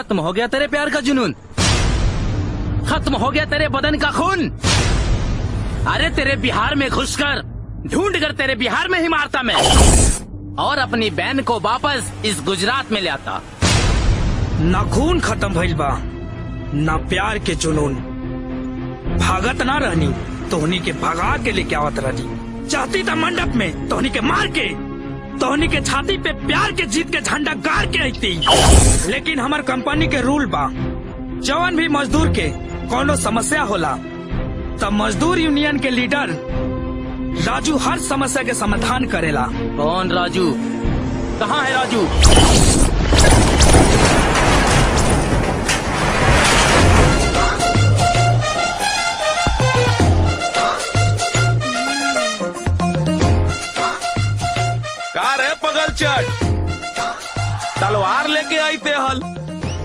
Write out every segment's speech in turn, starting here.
खत्म हो गया तेरे प्यार का जुनून, खत्म हो गया तेरे बदन का खून। अरे तेरे बिहार में घुसकर ढूंढ कर तेरे बिहार में ही मारता मैं, और अपनी बहन को वापस इस गुजरात में ले आता। ना खून खत्म भइल बा, ना प्यार के जुनून। भागत ना रहनी, तोहनी के भगा के लेके आवत रहनी। चाहती था मंडप में तोहनी के मार के, तोहनी के छाती पे प्यार के जीत के झंडा गाड़ के आती। लेकिन हमार कंपनी के रूल बा, जवन भी मजदूर के कोनो समस्या होला तब मजदूर यूनियन के लीडर राजू हर समस्या के समाधान करेला। कौन राजू? कहाँ है राजू? चट तलवार लेके आई थे हल,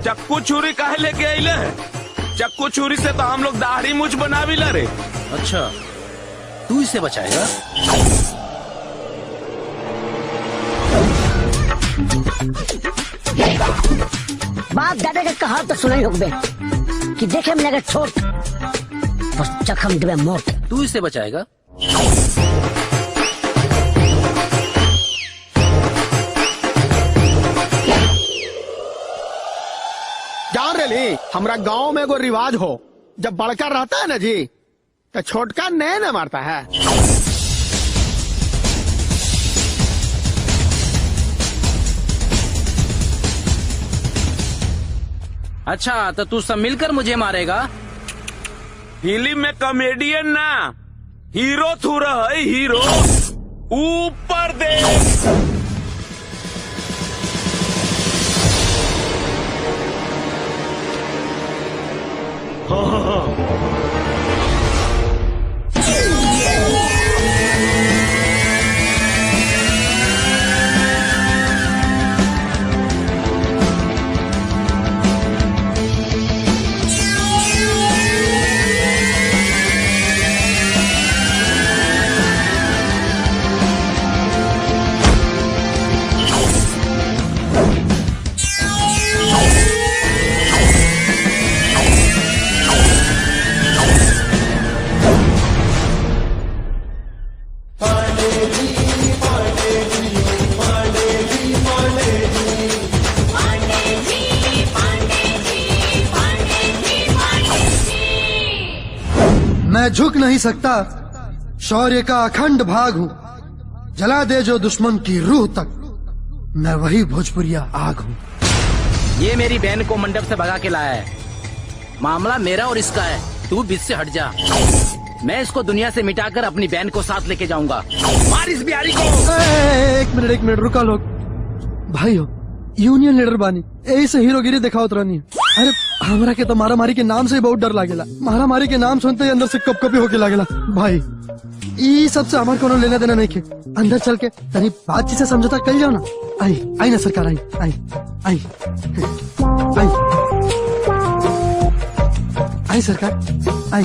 चक्कू छुरी काहे लेके आइले? चक्कू छुरी से तो हम लोग दाढ़ी मूछ बना भी ला रे। अच्छा, तू इसे बचाएगा? बाप दादा के कहा तो सुनाई होगे कि देखे मैंने अगर छोट बस चखम देवे मोट। तू इसे बचाएगा? जान रही हमरा गांव में एगो रिवाज हो, जब बड़का रहता है ना जी तो छोटका नए न मारता है। अच्छा, तो तू सब मिलकर मुझे मारेगा? फिल्म में कॉमेडियन ना हीरो थू रहा है, हीरो। ऊपर देख। मैं झुक नहीं सकता, शौर्य का अखंड भाग हूँ। जला दे जो दुश्मन की रूह तक, मैं वही भोजपुरिया आग हूँ। ये मेरी बहन को मंडप से भगा के लाया है, मामला मेरा और इसका है। तू बीच से हट जा, मैं इसको दुनिया से मिटाकर अपनी बहन को साथ लेके जाऊंगा। मार इस बिहारी को। एक मिनट रुका लोग। भाई हो, यूनियन लीडर बानी, यही से हीरोगिरी दिखावत रहनी है। अरे हमरा के तो मारा मारी के नाम से ही बहुत डर लागेला। मारा मारी के नाम सुनते ही अंदर से कप कपी होके लागेला। भाई ई सबसे हमारे कोनो लेना देना नहीं के, अंदर चल के तनी बातचीत से समझौता कर जाओ ना। आई ना सरकार, आई सरकार, आई।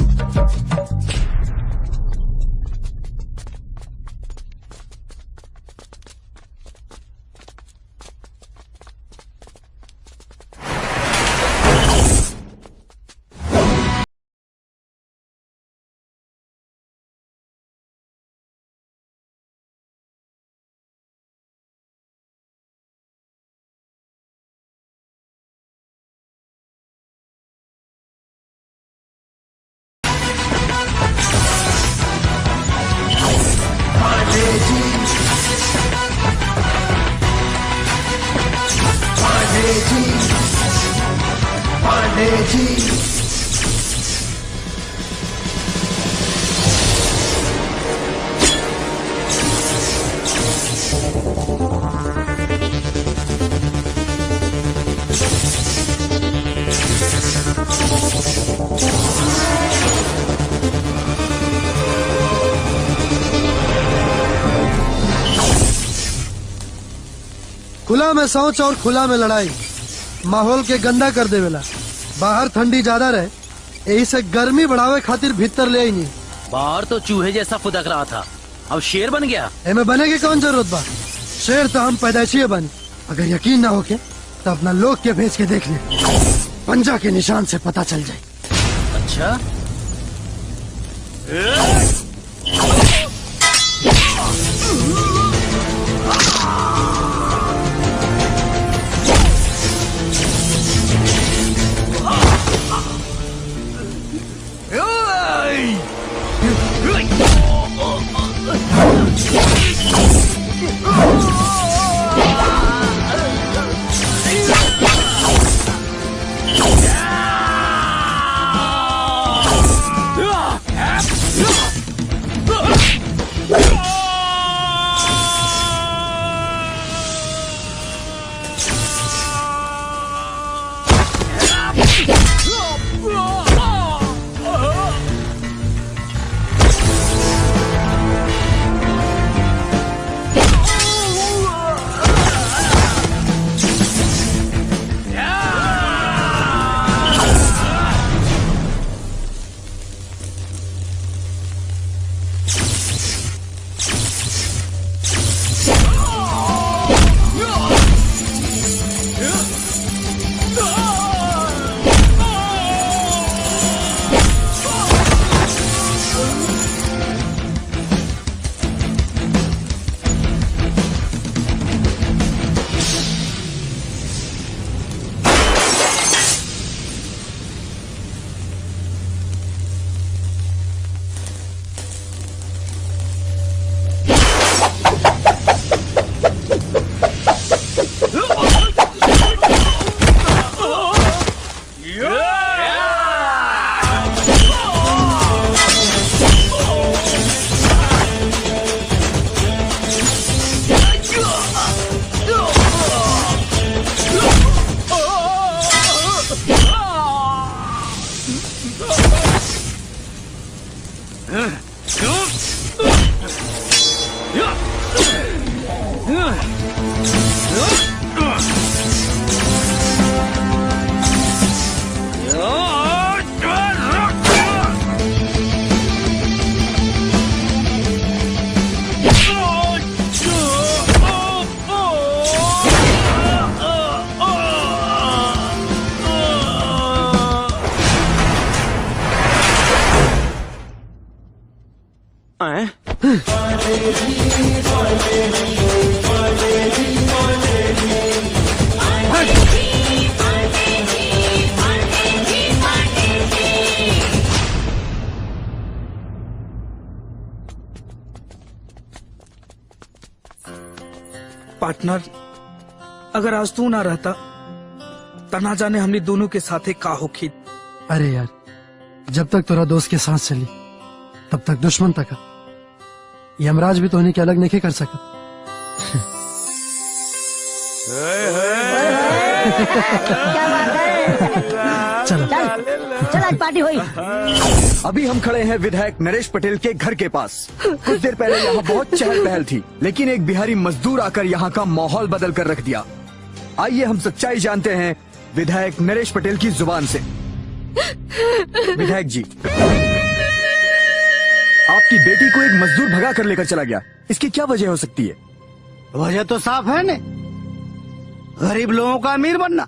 पांडे जी, खुला में शौच और खुला में लड़ाई माहौल के गंदा कर देवेला। बाहर ठंडी ज्यादा रहे, यही से गर्मी बढ़ावे खातिर भीतर ले आई नहीं। बाहर तो चूहे जैसा फुदक रहा था, अब शेर बन गया। एमे बने की कौन जरूरत बा? शेर तो हम पैदाइशी बनी। अगर यकीन ना होके तो अपना लोग के भेज के देख ले। पंजा के निशान से पता चल जाए। अच्छा, पार्टनर, अगर आज तू ना रहता तो ना जाने हमने दोनों के साथ का होखी। अरे यार, जब तक तोरा दोस्त के सांस चली तब तक दुश्मन तक यमराज भी तो उन्हें के अलग नहीं कर सका। चलो चल आज पार्टी हुई। अभी हम खड़े हैं विधायक नरेश पटेल के घर के पास। कुछ देर पहले यहाँ बहुत चहल पहल थी, लेकिन एक बिहारी मजदूर आकर यहाँ का माहौल बदल कर रख दिया। आइए हम सच्चाई जानते हैं विधायक नरेश पटेल की जुबान से। विधायक जी, आपकी बेटी को एक मजदूर भगा कर लेकर चला गया, इसकी क्या वजह हो सकती है? वजह तो साफ है ने, गरीब लोगों का अमीर बनना।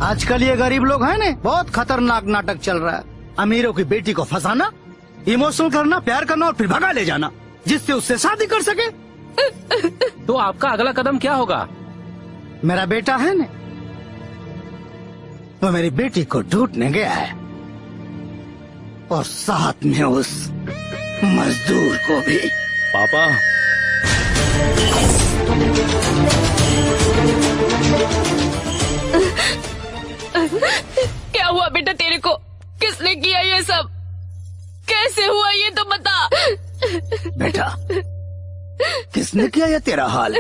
आजकल ये गरीब लोग हैं ने, बहुत खतरनाक नाटक चल रहा है। अमीरों की बेटी को फंसाना, इमोशनल करना, प्यार करना और फिर भगा ले जाना, जिससे उससे शादी कर सके। तो आपका अगला कदम क्या होगा? मेरा बेटा है ने, वो मेरी बेटी को ढूंढने गया है और साथ में उस मजदूर को भी। पापा, क्या हुआ बेटा तेरे को? किसने किया ये सब? कैसे हुआ ये तो बता। बेटा, किसने किया ये तेरा हाल?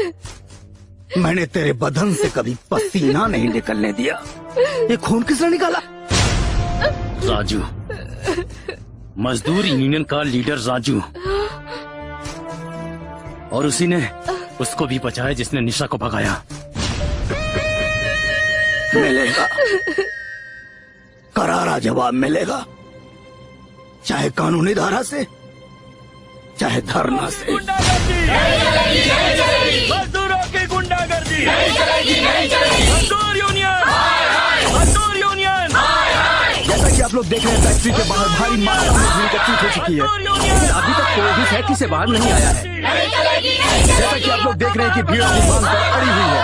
मैंने तेरे बदन से कभी पसीना नहीं निकलने दिया। ये खून किसने निकाला? राजू, मजदूर यूनियन का लीडर राजू, और उसी ने उसको भी बचाया जिसने निशा को भगाया। मिलेगा, करारा जवाब मिलेगा, चाहे कानूनी धारा से, चाहे धरना से। मजदूरों की गुंडागर्दी, मजदूर यूनियन, मजदूर आप लोग देख रहे हैं फैक्ट्री के बाहर भारी मात्रा में भीड़ एकत्रित हो चुकी है। लेकिन अभी तक कोई भी फैक्ट्री से बाहर नहीं आया है। जैसा कि आप लोग देख रहे हैं कि भीड़ अपनी मांग पर अड़ी हुई है।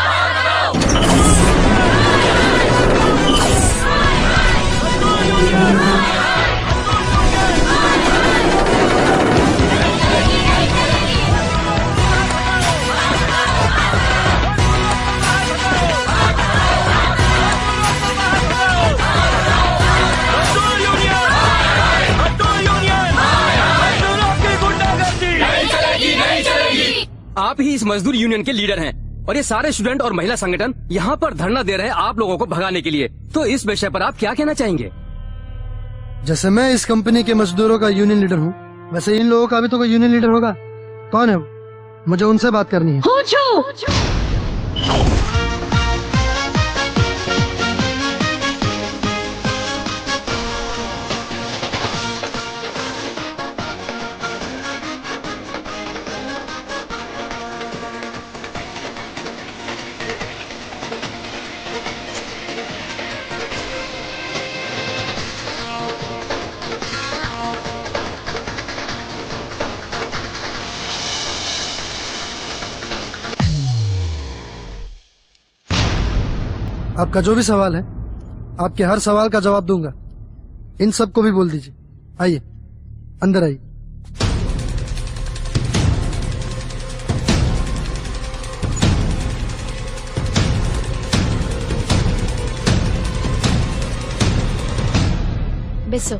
आप ही इस मजदूर यूनियन के लीडर हैं और ये सारे स्टूडेंट और महिला संगठन यहाँ पर धरना दे रहे हैं आप लोगों को भगाने के लिए। तो इस विषय पर आप क्या कहना चाहेंगे? जैसे मैं इस कंपनी के मजदूरों का यूनियन लीडर हूँ, वैसे इन लोगों का भी तो कोई यूनियन लीडर होगा। कौन है वो? मुझे उनसे बात करनी है। आपका जो भी सवाल है, आपके हर सवाल का जवाब दूंगा। इन सबको भी बोल दीजिए। आइए, अंदर आइए। बेसो।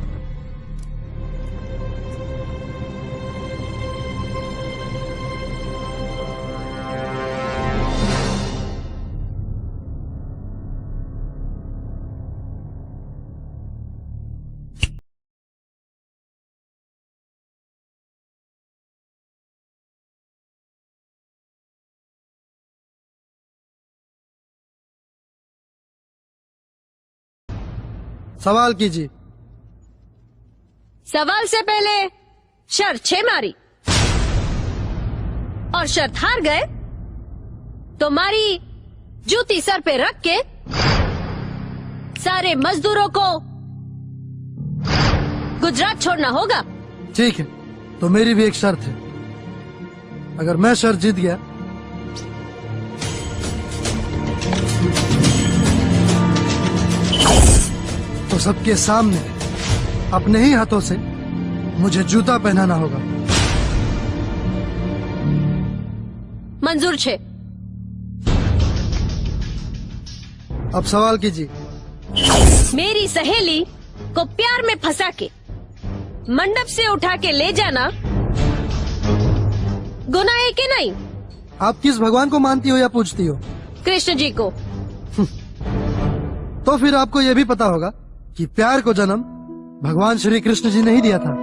सवाल कीजिए। सवाल से पहले शर्त 6 मारी और शर्त हार गए तो मारी जूती सर पे रख के सारे मजदूरों को गुजरात छोड़ना होगा। ठीक है, तो मेरी भी एक शर्त है। अगर मैं शर्त जीत गया तो सबके सामने अपने ही हाथों से मुझे जूता पहनाना होगा। मंजूर छे। अब सवाल कीजिए। मेरी सहेली को प्यार में फंसा के मंडप से उठा के ले जाना गुनाह है कि नहीं? आप किस भगवान को मानती हो या पूजती हो? कृष्ण जी को। तो फिर आपको यह भी पता होगा कि प्यार को जन्म भगवान श्री कृष्ण जी ने ही दिया था।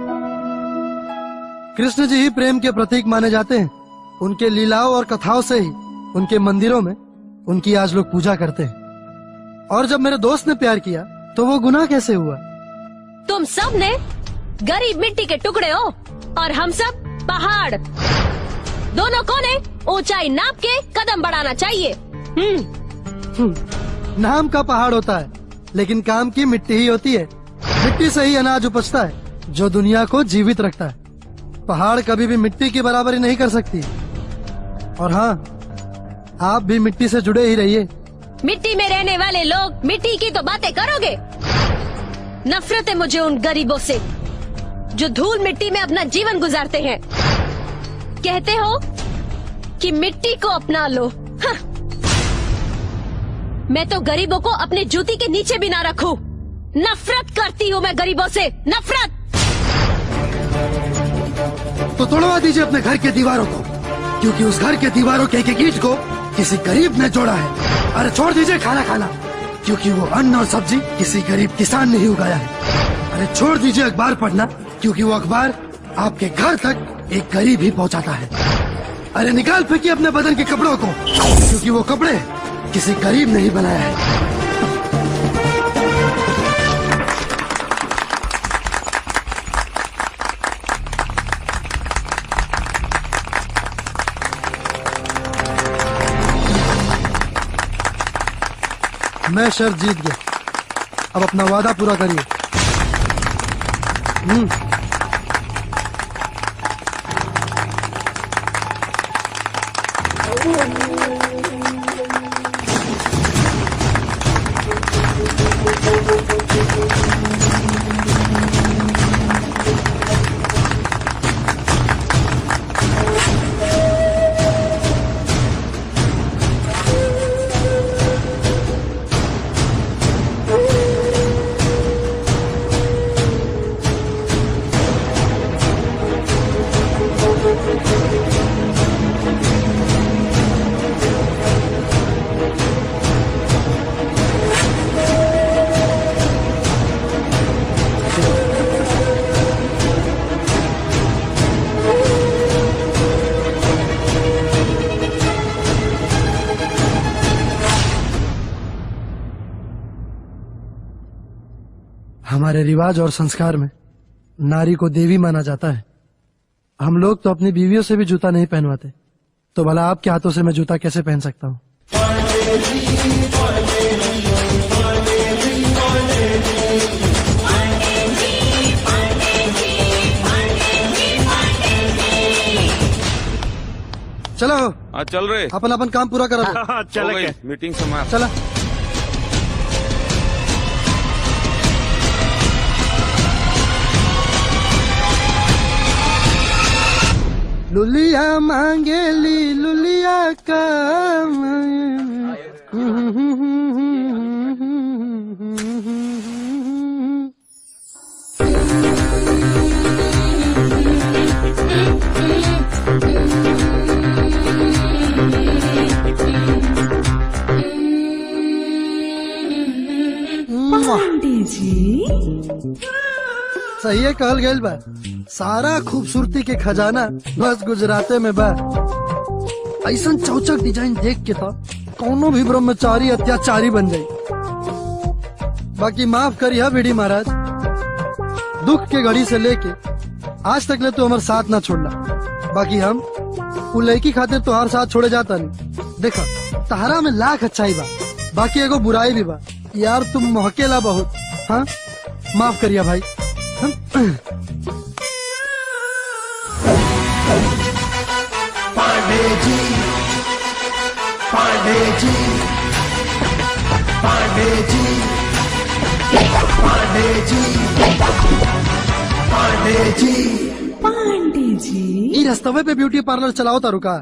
कृष्ण जी ही प्रेम के प्रतीक माने जाते हैं। उनके लीलाओं और कथाओं से ही उनके मंदिरों में उनकी आज लोग पूजा करते हैं। और जब मेरे दोस्त ने प्यार किया तो वो गुनाह कैसे हुआ? तुम सब ने गरीब मिट्टी के टुकड़े हो और हम सब पहाड़। दोनों को ने ऊंचाई नाप के कदम बढ़ाना चाहिए। नाम का पहाड़ होता है लेकिन काम की मिट्टी ही होती है। मिट्टी से ही अनाज उपजता है जो दुनिया को जीवित रखता है। पहाड़ कभी भी मिट्टी की बराबरी नहीं कर सकती। और हाँ, आप भी मिट्टी से जुड़े ही रहिए। मिट्टी में रहने वाले लोग मिट्टी की तो बातें करोगे। नफरत है मुझे उन गरीबों से जो धूल मिट्टी में अपना जीवन गुजारते हैं। कहते हो कि मिट्टी को अपना लो। हाँ। मैं तो गरीबों को अपने जूती के नीचे भी ना रखूं। नफरत करती हूँ मैं गरीबों से, नफरत। तो तोड़वा दीजिए अपने घर के दीवारों को, क्योंकि उस घर के दीवारों के एक ईंट को किसी गरीब ने जोड़ा है। अरे छोड़ दीजिए खाना खाना, क्योंकि वो अन्न और सब्जी किसी गरीब किसान ने ही उगाया है। अरे छोड़ दीजिए अखबार पढ़ना, क्योंकि वो अखबार आपके घर तक एक गरीब ही पहुंचाता है। अरे निकाल फेंकिए अपने बदन के कपड़ों को, क्योंकि वो कपड़े किसी गरीब ने ही बनाया है। मैं शर्त जीत गया। अब अपना वादा पूरा करिए। हमारे रिवाज और संस्कार में नारी को देवी माना जाता है। हम लोग तो अपनी बीवियों से भी जूता नहीं पहनवाते, तो भला आपके हाथों से मैं जूता कैसे पहन सकता हूँ? चलो चल रहे अपन अपन काम पूरा करा दो। हो गई, मीटिंग समाप्त। चला। लुलिया मांगेली लुलिया का सही है, कहल गइल बा सारा खूबसूरती के खजाना बस गुजराते में बा। ऐसा चौचक डिजाइन देख के तो कोनो भी ब्रह्मचारी अत्याचारी बन जाये। बाकी माफ करिए भिड़ी महाराज, दुख के घड़ी से लेके आज तक ले तो हमारे साथ ना छोड़ना। बाकी हम वो लड़की खातिर तुहार साथ छोड़े जाता नहीं। देखा तहरा में लाख अच्छाई बा, बाकी एगो बुराई भी बा यार, तुम महकेला बहुत। हाँ माफ करिए भाई। पांडे जी, पांडे जी, पांडे जी, पांडे जी, पांडे जी, पांडे जी। ये रस्तवे पे ब्यूटी पार्लर चलाओ तारू का?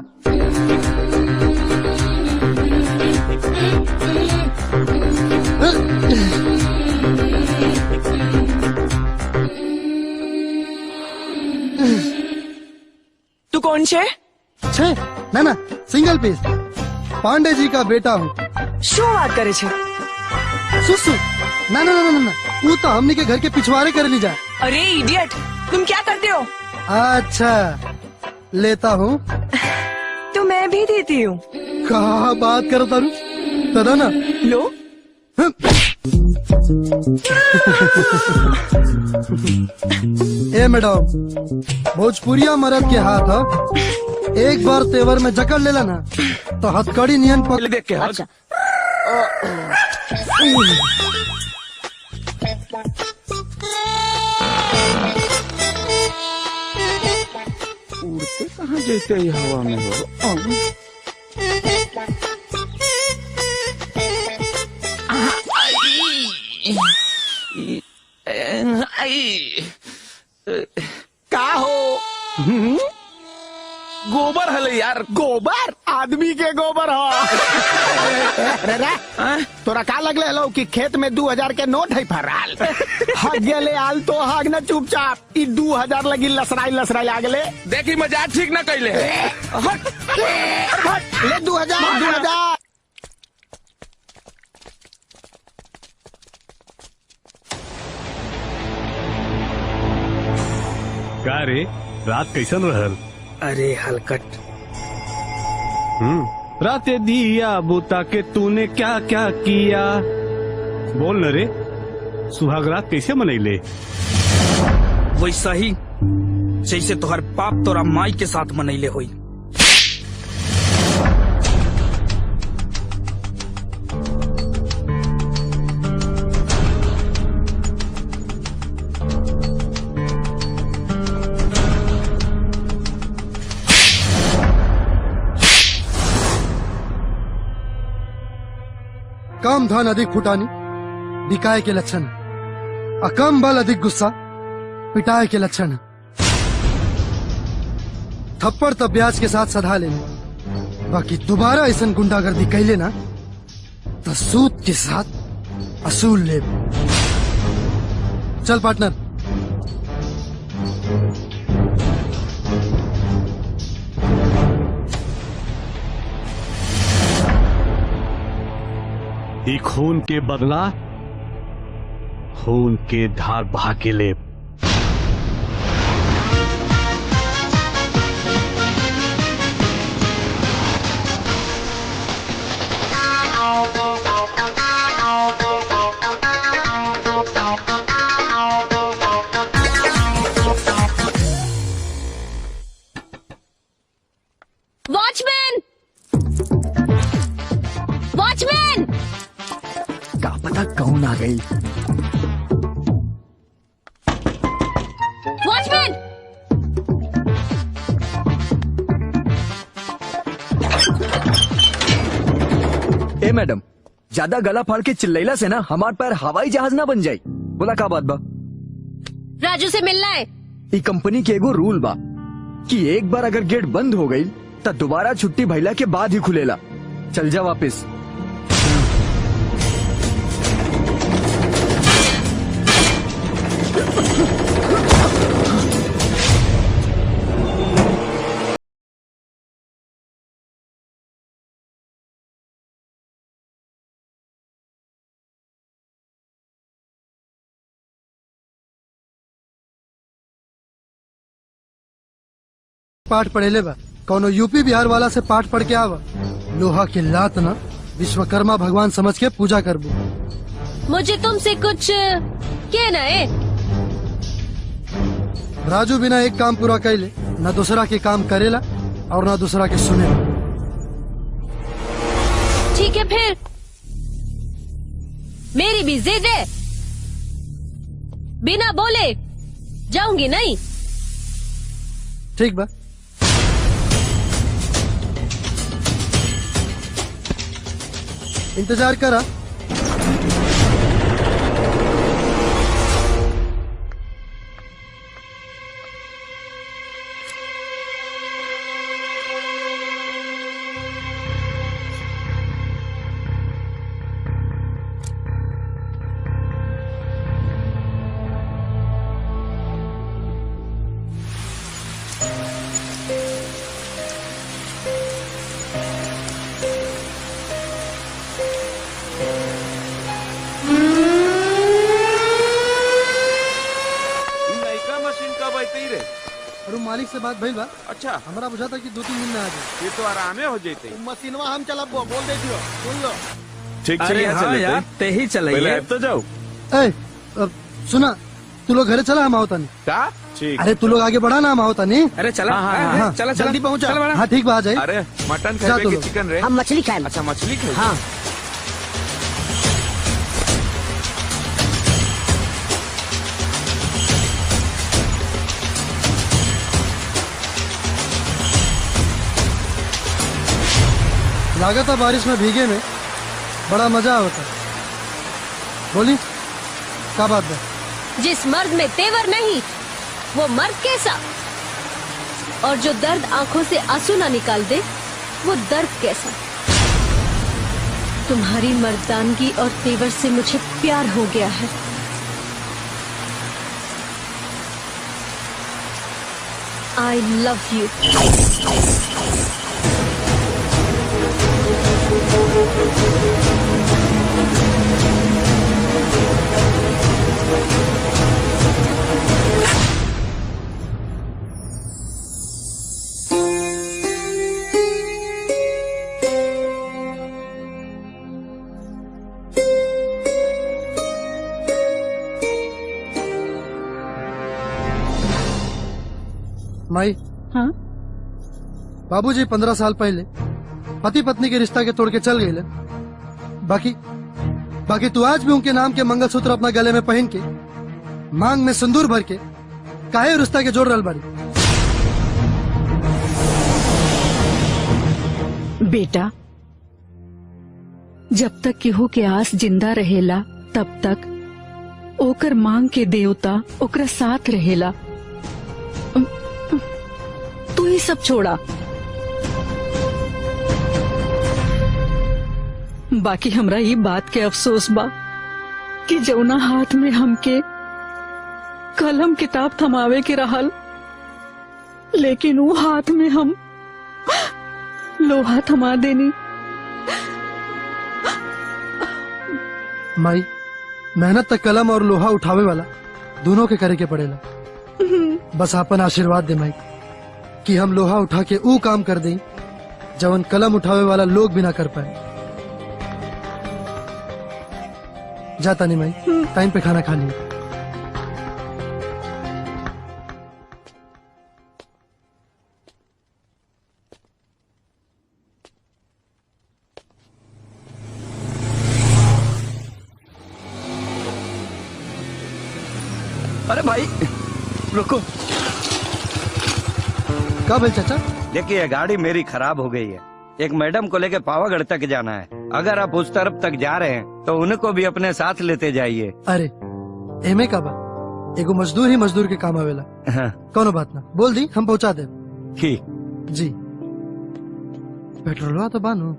तू कौन छे? छे ना ना सिंगल पीस पांडे जी का बेटा हूँ। શું વાત કરે છે? सुसु ना ना ना ना ना वो तो हमनी के घर के पिछवाड़े कर ली जा। अरे इडियट, तुम क्या करते हो? अच्छा लेता हूँ तो मैं भी देती हूँ। कहा बात करो तारू तदा ना लो। ए मैडम, भोजपुरिया मर्द के हाथ एक बार तेवर में जकड़ लेला ना तो हथकड़ी नियन पकड़ देख के। अच्छा उड़ते कहाँ जाते हैं हवा में हो? का हो? गोबर हले यार, गोबर आदमी के गोबर हो। रे रे तोरा का लगले लो कि खेत में 2000 के नोट है फराल? हग गेले आल तो हग न चुपचाप। ई 2000 लगी लसराई लसराई आ गेले। देखी मजाक ठीक न कैले। ले 2000। का रे रात कैसन रहल? अरे हलकट। रात दिया बुता के तूने क्या क्या किया? बोल न रे, सुहाग रात कैसे मनैले? वैसा ही जैसे तोहर बाप तोरा माई के साथ मनैले हुई। काम धन अधिक फुटानी बिकाए के लक्षण है। अकम बल अधिक गुस्सा पिटाए के लक्षण है। थप्पड़ तब ब्याज के साथ सधा लेने, बाकी दोबारा ऐसा गुंडागर्दी कैले ना तो सूद के साथ असूल ले। चल पार्टनर। ई खून के बदला खून के धार बहा के ले। वॉचमैन! वॉचमैन! क्या पता कौन आ गई। वॉचमैन! ए मैडम, ज्यादा गला फाड़ के चिल्लैला से ना हमार पैर हवाई जहाज ना बन जाई। बोला का बात बा? राजू से मिलना है। ई कंपनी के एगो रूल बा कि एक बार अगर गेट बंद हो गई तो दोबारा छुट्टी भइला के बाद ही खुलेला। चल जा वापिस। पाठ पढ़ेले बा, कौनो यूपी बिहार वाला से पाठ पढ़ के आवा। लोहा के लात ना विश्वकर्मा भगवान समझ के पूजा करबू। मुझे तुमसे कुछ कहना है। राजू बिना एक काम पूरा कैले न दूसरा के काम करेला और न दूसरा के सुनेला। ठीक है फिर, मेरी भी जिद है। बिना बोले जाऊंगी नहीं। ठीक बा। इंतजार करा। और मालिक से बात भइल बा। अच्छा, हमारा बुझा था कि 2-3 दिन में आ जाए। ये तो आरामे हो जाते। मशीनवा हम चलब, बोल दे दियो, सुन लो। ठीक अरे यहाँ हाँ चले यार, ते ही चलाइए। पहले अब तो जाओ। ए, सुना, तू लोग घरे चला, हम आवता नहीं। क्या? ठीक। अरे तू लोग आगे बढ़ा ना, हम आवता नहीं। अरे चला, हाँ, चला जल्दी पहुंचा। हाँ ठीक बा, आ जाए। अरे मटन जा खाए तो कि लो। चिकन रे? हम मछली खाए। अच्छा मछली खाए। हाँ। लागत है बारिश में भीगे में बड़ा मजा होता। बोली क्या बात है? जिस मर्द में तेवर नहीं वो मर्द कैसा? और जो दर्द आंखों से आंसू ना निकाल दे वो दर्द कैसा? तुम्हारी मर्दानगी और तेवर से मुझे प्यार हो गया है। I love you. माई। हाँ? बाबूजी 15 साल पहले पति पत्नी के रिश्ता के तोड़ के चल गए। बाकी तू आज भी उनके नाम के मंगलसूत्र अपना गले में पहन के मांग में सिंदूर भर के काहे रिश्ता के जोड़ रल बाड़ी? बेटा, जब तक केहू के आस जिंदा रहेला तब तक ओकर मांग के देवता ओकरा साथ रहेला। तू ही सब छोड़ा। बाकी हमरा ये बात के अफसोस बा कि जौना हाथ में हमके कलम किताब थमावे के रहल, लेकिन वो हाथ में हम लोहा थमा देनी। माई, मेहनत तक कलम और लोहा उठावे वाला दोनों के करे के पड़ेला। बस आपन आशीर्वाद दे माई कि हम लोहा उठा के ऊ काम कर दें जवन कलम उठावे वाला लोग भी ना कर पाए। जाता नहीं माई, टाइम पे खाना खा लिया। अरे भाई रुको। क्या भाई चाचा? देखिए गाड़ी मेरी खराब हो गई है, एक मैडम को लेके पावागढ़ तक जाना है। अगर आप उस तरफ तक जा रहे हैं तो उनको भी अपने साथ लेते जाइए। अरे एमे का बा, एगो मजदूर ही मजदूर के काम आवेला। हाँ। कोनो बात ना, बोल दी हम पहुंचा दे। ठीक जी। पेट्रोलवा तो बानो।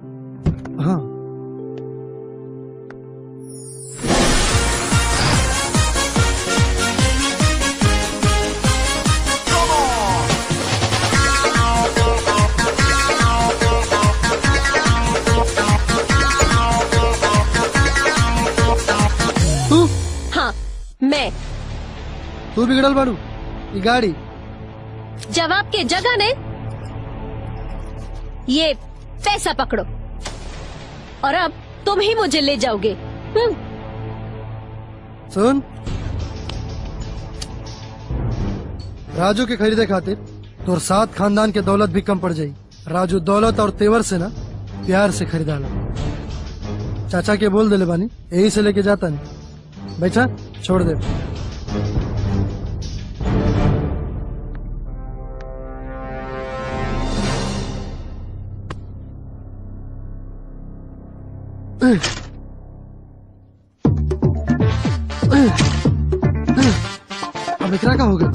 हाँ मैं। तू बिगड़ल बाड़ू, ये गाड़ी जवाब के जगह ने ये पैसा पकड़ो और अब तुम ही मुझे ले जाओगे। सुन, राजू के खरीदे खातिर तोर 7 खानदान के दौलत भी कम पड़ जाई। राजू दौलत और तेवर से ना प्यार से खरीदाला। चाचा के बोल देले बानी, यही से लेके जाता नहीं। बैठा छोड़ दे। अब इकरा का होगा?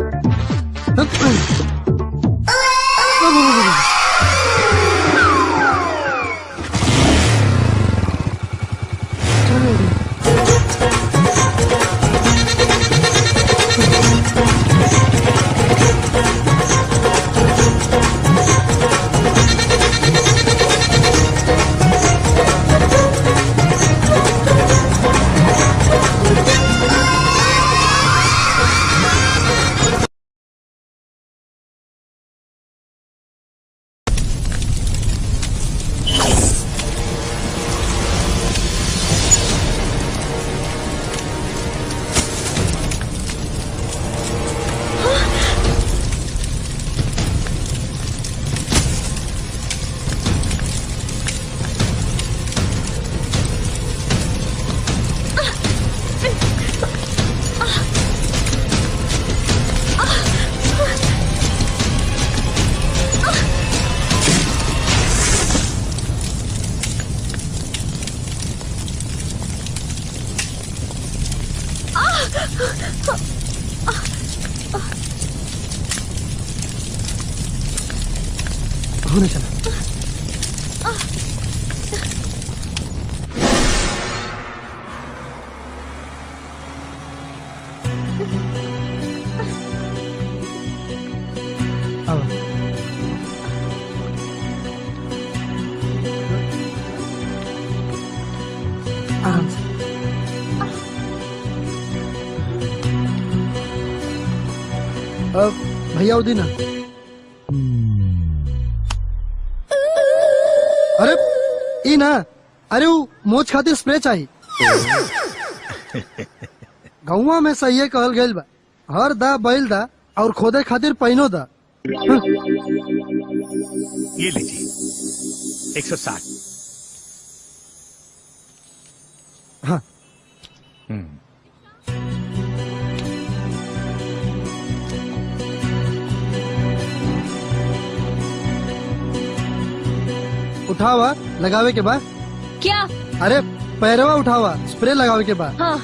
होने चला। आराम से। अब भैया उदी ना। अरे ई ना, अरे वो मोच खातिर स्प्रे चाहिए। गौवा में सही कहल गईल बा, हर दा बैल दा और खोदे खातिर पैनो दा। ये लीजिए 160। हाँ। उठावा लगावे के बाद क्या अरे पैरवा उठावा, स्प्रे लगावे के बाद। हाँ।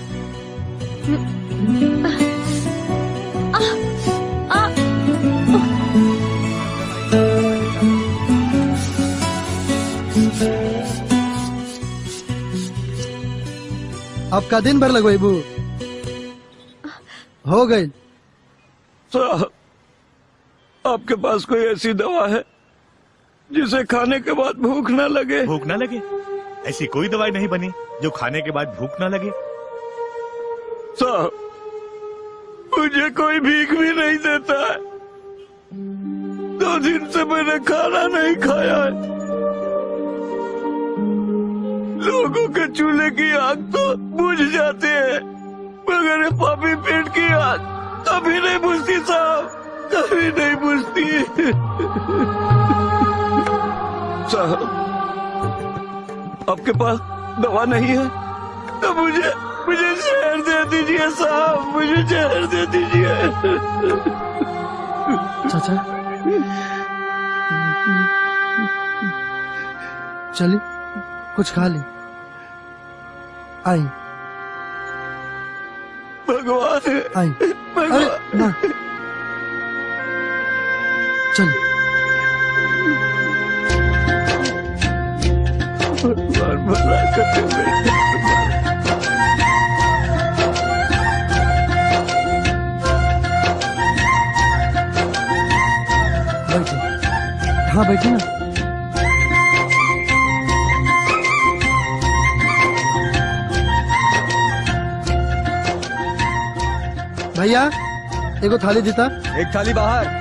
अब का दिन भर लगो बू हो गई। साहब, आपके पास कोई ऐसी दवा है जिसे खाने के बाद भूख न लगे? भूख न लगे? ऐसी कोई दवाई नहीं बनी जो खाने के बाद भूख न लगे। साहब, मुझे कोई भीख भी नहीं देता है। 2 दिन से मैंने खाना नहीं खाया है। लोगों के चूल्हे की आग तो बुझ जाती है, मगर ये पापी पेट की आग कभी नहीं बुझती साहब, कभी नहीं बुझती। साहब, आपके पास दवा नहीं है तो मुझे जहर दे दीजिए साहब, मुझे जहर दे दीजिए। चाचा चलिए कुछ खा ली। आई भगवान, आई। अरे ना, चल। बैठो। हाँ बैठी ना। भैया एगो थाली देता। एक थाली बाहर।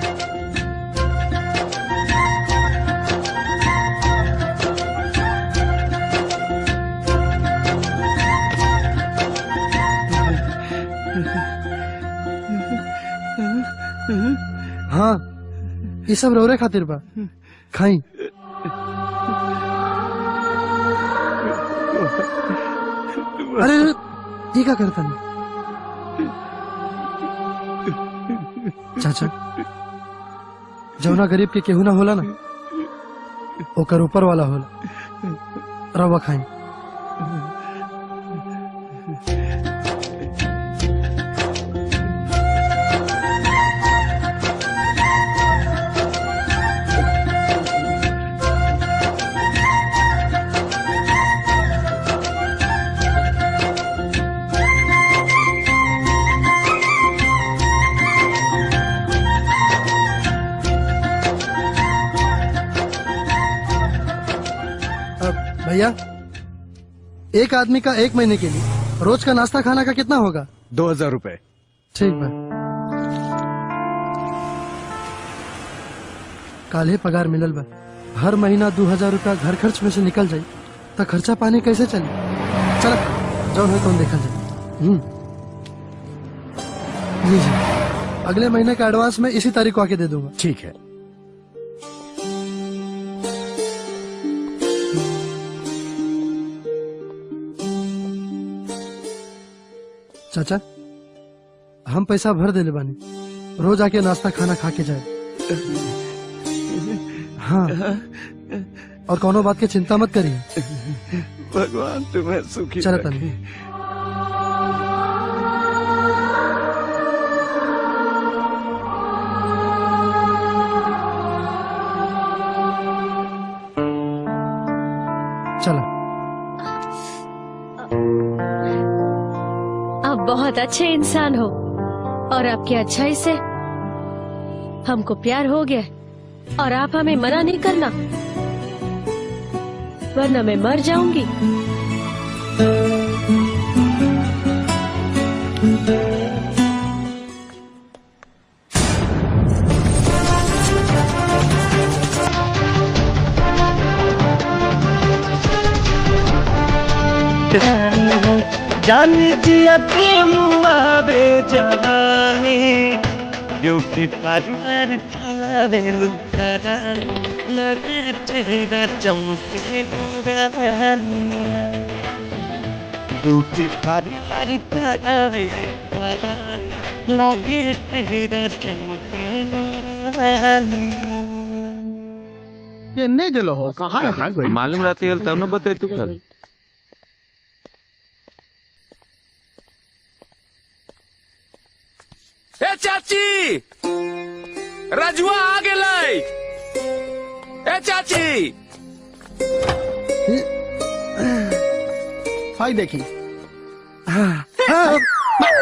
हाँ ये सब रोरे खातिर बा, खाई। अरे ये क्या करता नहीं? चाचा, जौना गरीब के केहू ना होला ना, ओकर ऊपर वाला होला। रवा खाई। भैया एक आदमी का 1 महीने के लिए रोज का नाश्ता खाना का कितना होगा? 2000 रुपए। ठीक बा। काले पगार मिलल बा, हर महीना 2000 रुपया घर खर्च में से निकल जाये तो खर्चा पानी कैसे चले? चल जौन है कौन देखा जाए। लीजिए, अगले महीने का एडवांस में इसी तारीख को आके दे दूंगा। ठीक है। चाचा, हम पैसा भर देले बानी, रोज आके नाश्ता खाना खा के जाए। हाँ, और कोनो बात की चिंता मत करिए। भगवान तुम्हें सुखी चलो रखे। तनी। चलो। आप बहुत अच्छे इंसान हो और आपकी अच्छाई से हमको प्यार हो गया, और आप हमें मना नहीं करना, वरना मैं मर जाऊंगी। जान जिया प्रेम आवे जवानी ब्यूटी पार्लर चलावे लुकरा लगे तेरा चमके ब्यूटी पार्लर चलावे लगे तेरा चमके ये नहीं जलो हो कहाँ मालूम रहती है तब न बते तू कर। चाची, रजुआ आ गेलै। ए चाची, हाय देखी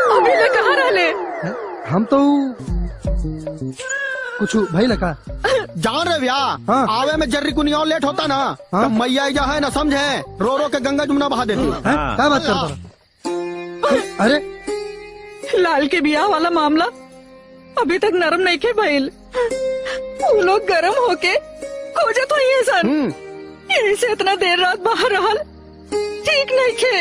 अभी ले कहाँ रहले? हम तो कुछ भाई लगा जान रहे भैया। आवे में जर्री कुनिया लेट होता ना तो मैया जा है ना समझे, रो रो के गंगा जमुना बहा देती। क्या बात करता? अरे लाल के बियाह वाला मामला अभी तक नरम नहीं के भइल। वो लोग गरम होके खोजत हुई सन, ऐसे इतना देर रात बाहर रहल ठीक नहीं खे।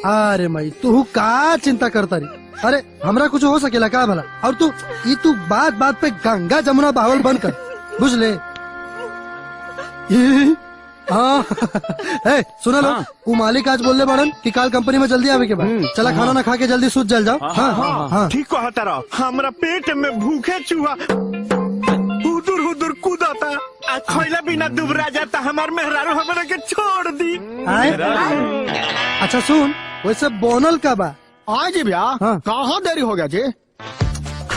अरे मई तू का चिंता करता रही? अरे हमरा कुछ हो सकेला का भला? और तू बात बात पे गंगा जमुना बहावल बंद कर, बुझ ले। हाँ सुना लो, वो मालिक आज बोलले बड़न कि काल कंपनी में जल्दी आवे के बाद। चला खाना ना खा के जल्दी सूत जल जाओ। हाँ ठीक कहता रहो, हमरा पेट में भूखे चूहा हुदुर हुदुर कूदता, खैला बिना दुबरा जाता। हमार मेहरारू हमरा के छोड़ दी। अच्छा सुन, वैसे बोनल का बा आज जी भैया कहाँ देरी हो गया जी?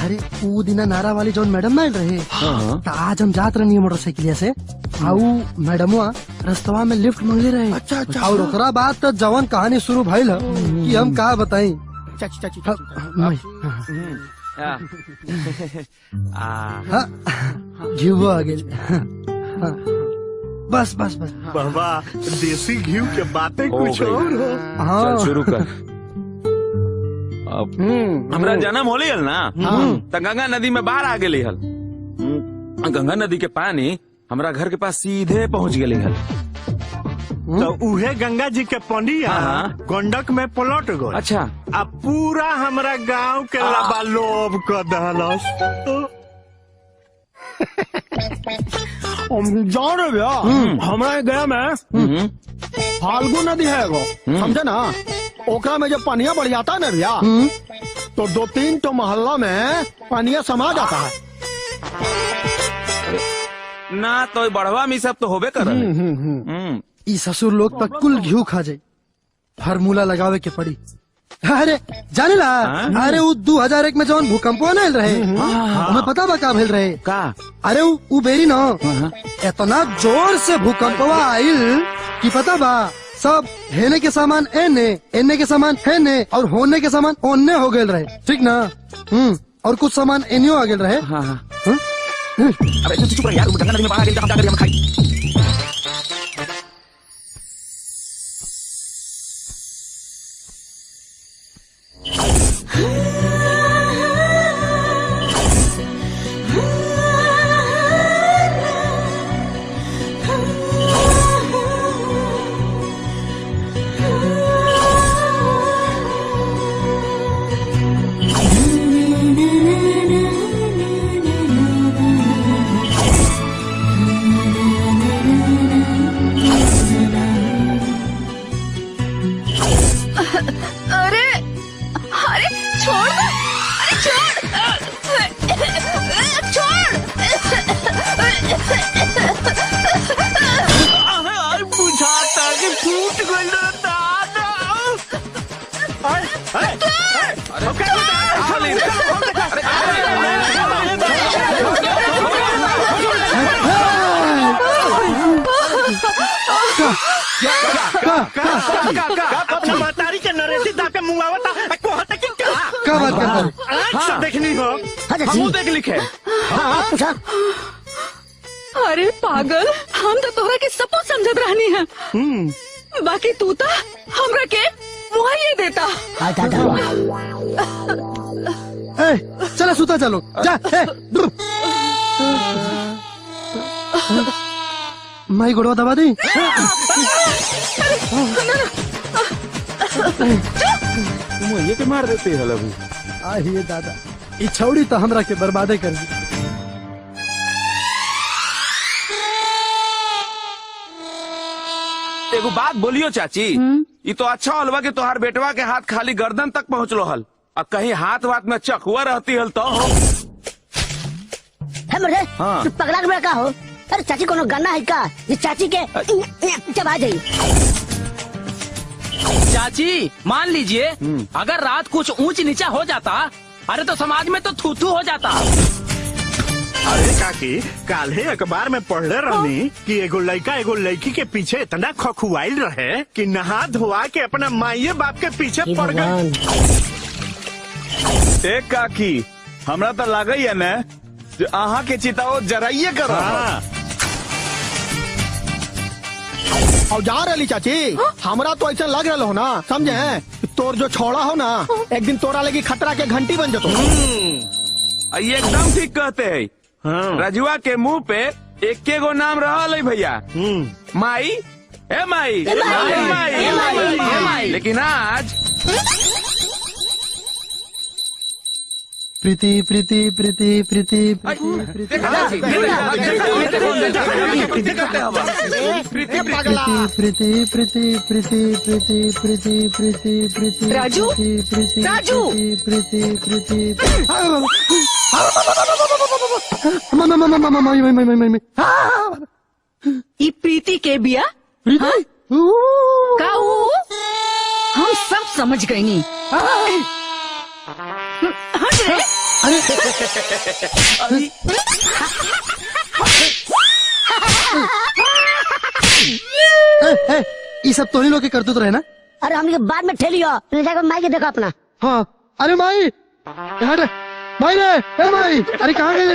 अरे वो दिना नारा वाली जौन मैडम ना रहे, तो आज हम जात रहनी मोटरसाइकिल से। आऊ मैडमवा रस्तवा में लिफ्ट मांगले रहे। अच्छा। और ओकरा बाद तो जवान कहानी शुरू भइल कि हम का बताई। चाची घीव आ गेल। बस बस बस बाबा, देसी घी के बातें कुछ और हो। हाँ चल शुरू कर। अब हमरा जन्म होली हल ना, तो गंगा नदी में बाढ़ आ गेली हल। गंगा नदी के पानी हमरा घर के पास सीधे पहुंच गेली हल। तो उहे गंगा जी के पनिया गंडक में पलट गए। अच्छा। अब पूरा हमरा गांव के लबालोब कर दहलस। जान रहे भैया, हमारे गया में फाल्गु नदी है एगो, समझे ना? ओकरा में जब पनिया बढ़ जाता है ना भैया, तो 2-3 तो मोहल्ला में पनिया समा जाता है ना। तो बढ़वा में सब तो होबे कर। ई ससुर लोग तक कुल घी खा जाये, फार्मूला लगावे के पड़ी। अरे जाने ला, अरे वो 2001 में जौन भूकंप न रहे, हमें पता बा का भेल रहे का? अरे वो बेरी न इतना जोर से भूकंपवा आइल कि पता बा सब हेने के सामान एने के सामान हेने और होने के सामान ओने हो गए रहे, ठीक ना? और कुछ सामान एनियो आ गए रहे। अरे चुप रह यार, गंगा नदी में बाढ़ आ गई, हम क्या करें? हम खाई। अपना मातारी के नरेटी दाके मुंगावता कहता कि क्या बात करता है? देखनी हो हम देख लिखे। अरे पागल, हम तो तोहरा के सब समझत रहनी है। बाकी तू तो हमरा के मुआये देता। चला सुता चलो जा। माई गोड़वा दबा दी। तुम ये के मार देते हल अभी। आइए दादा, ई छौड़ी तो हमरा के बर्बादे कर दी। एगो बात बोलियो चाची, ये तो अच्छा हलवा के तोहार बेटवा के हाथ खाली गर्दन तक पहुँचलो हल, और कहीं हाथ वाथ में चकुआ रहती हल तो तू पगला के का हो? अरे चाची कोनो गन्ना है का ये चाची के जब आ जाई? चाची मान लीजिए अगर रात कुछ ऊंच नीचा हो जाता अरे तो समाज में तो थू थू हो जाता। अरे काकी, काल्हे अखबार में पढ़ले रहनी कि एगो लड़का एगो लड़की के पीछे इतना खखुआइल रहे कि नहा धोआ के अपना माइये बाप के पीछे पड़ गई। एक काकी, हमरा तो लगे है न जो अहा के चिताओ जराइए करो। और जा रही चाची, हमरा तो ऐसा लग रहा हो ना, समझे तोर जो छोड़ा हो ना, एक दिन तोरा लगी खतरा के घंटी बन जातो। ये एकदम ठीक कहते है। रजुआ के मुंह पे एक गो नाम रहा भैया, माई ए माई, लेकिन आज प्रीति प्रीति प्रीति प्रीति प्रीति प्रीति प्रीति प्रीति प्रीति राजू, राजू, प्रीति प्रीति ई प्रीति के बिया का हम सब समझ गई नी। हट रे। ये सब तोनी लोग के करतूत रहे ना। अरे हमने बाद में ठेलियो, जाकर माई के देखो अपना। हाँ, अरे माई माई रे, ए माई, अरे कहाँ गए रे?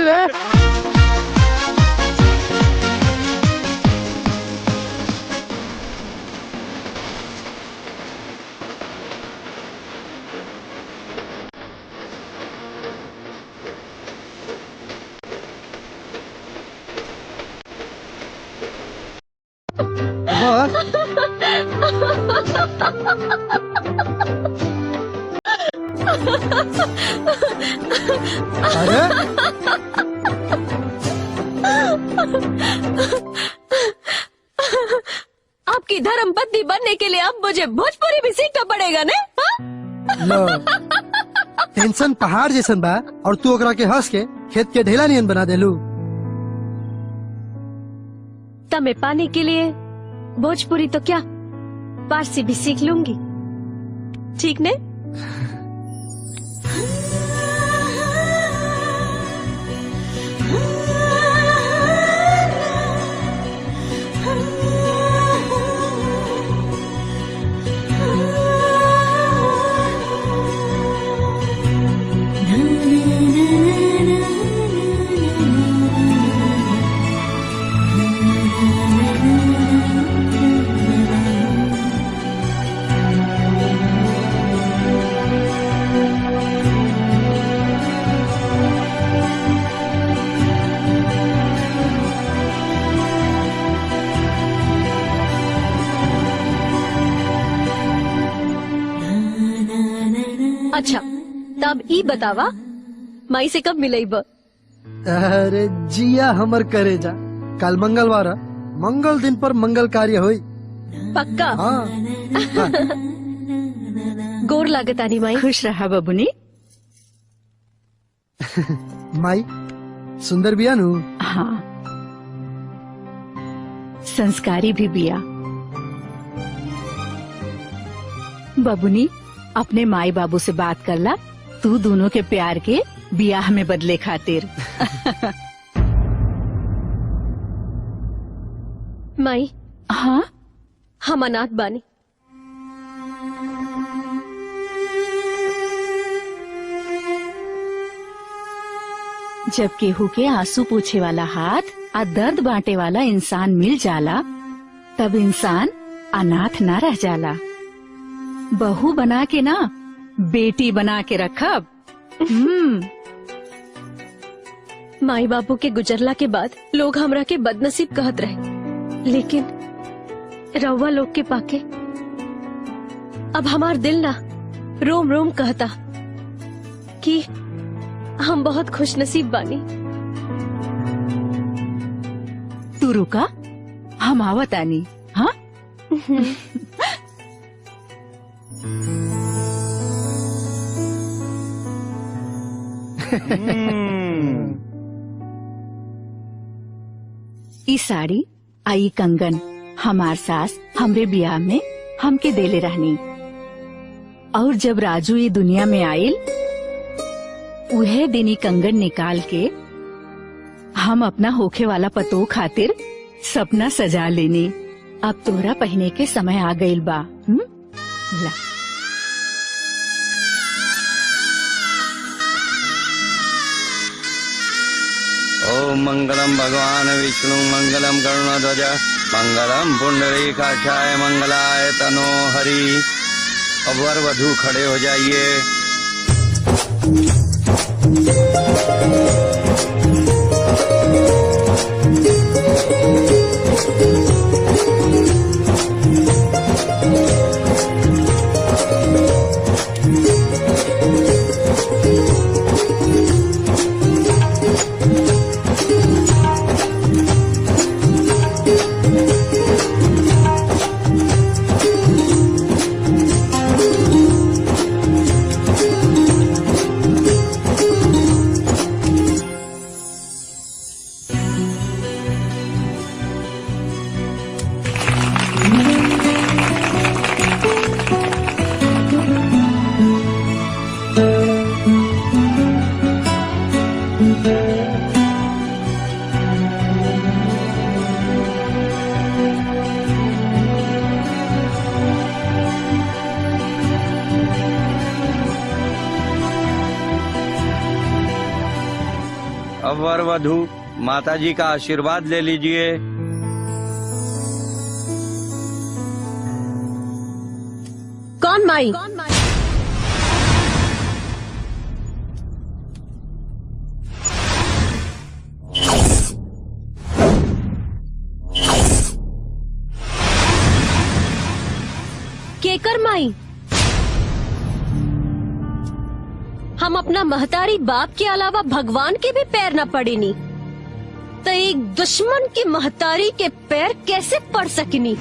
अरे आपकी धर्म पत्नी बनने के लिए अब मुझे भोजपुरी भी सीखना पड़ेगा ने? लो, टेंशन पहाड़ जैसन बा और तू ओकरा के हंस के खेत के ढेला नियन बना देलू। तमे पाने के लिए भोजपुरी तो क्या पारसी भी सीख लूंगी, ठीक ने? अच्छा, तब ई बतावा माई से कब मिलई ब? अरे जिया हमर करे जा, कल मंगलवार, मंगल दिन पर मंगल कार्य होई। पक्का? हाँ। गोर लागतानी माई। खुश रहा बबुनी। माई सुंदर बिया नु? हाँ, संस्कारी भी बिया। बबुनी अपने माई बाबू से बात करला, तू दोनों के प्यार के बियाह में बदले खातिर। माई। हाँ, हम अनाथ बानी। जब केहू के आंसू पूछे वाला हाथ और दर्द बांटे वाला इंसान मिल जाला, तब इंसान अनाथ ना रह जाला। बहू बना के ना, बेटी बना के रखब। माई बाबू के गुजरला के बाद लोग हमरा के बदनसीब कहत रहे, लेकिन रउआ लोग के पाके अब हमार दिल ना रोम रोम कहता कि हम बहुत खुशनसीब बानी। तू रुका, हम आवत आनी। हाँ। ई साड़ी आई कंगन हमार सास हमरे बियाह में हमके देले रहनी, और जब राजू ये दुनिया में आयल उहे दिनी कंगन निकाल के हम अपना होखे वाला पतो खातिर सपना सजा लेनी। अब तोहरा पहने के समय आ गइल बा। ला। ओम मंगलम भगवान विष्णु मंगलम गरुणध्वज मंगलम पुंडरीकाक्षाय मंगलाय तनो हरि। अब वर वधू खड़े हो जाइए। अब वर वधू माता जी का आशीर्वाद ले लीजिए। कौन माई? केकर माई? हम अपना महतारी बाप के अलावा भगवान के भी पैर न पड़े नी, तो एक दुश्मन की महतारी के पैर कैसे पड़ सकेनी?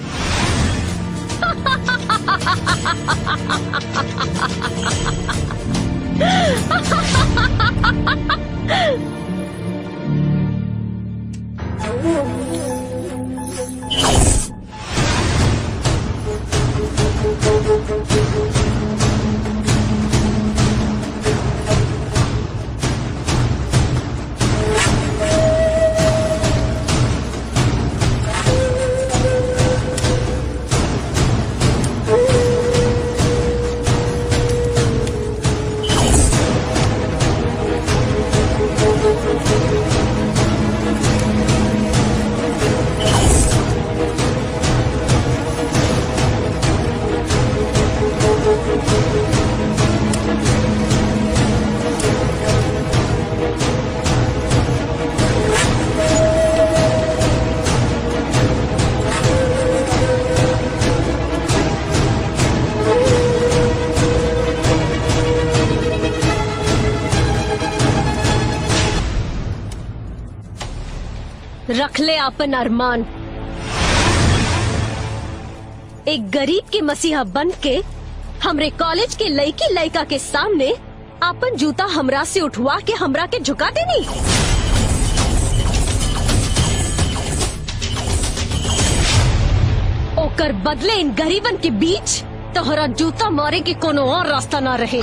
रख ले आपन अरमान। एक गरीब के मसीहा बन के हमरे कॉलेज के लड़की लड़का के सामने आपन जूता हमरा से उठवा के हमरा के झुका देनी। ओकर बदले इन गरीबन के बीच तोहरा जूता मारे के कोनो और रास्ता ना रहे।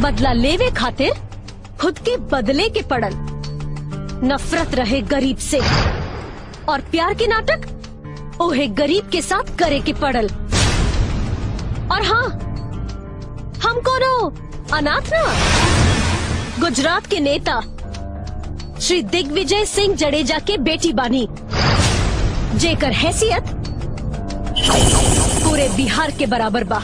बदला लेवे खातिर खुद के बदले के पड़ल। नफरत रहे गरीब से और प्यार के नाटक ओहे गरीब के साथ करे के पड़ल। और हाँ, हम कोनो अनाथ ना, गुजरात के नेता श्री दिग्विजय सिंह जडेजा के बेटी बानी, जेकर हैसियत पूरे बिहार के बराबर बा।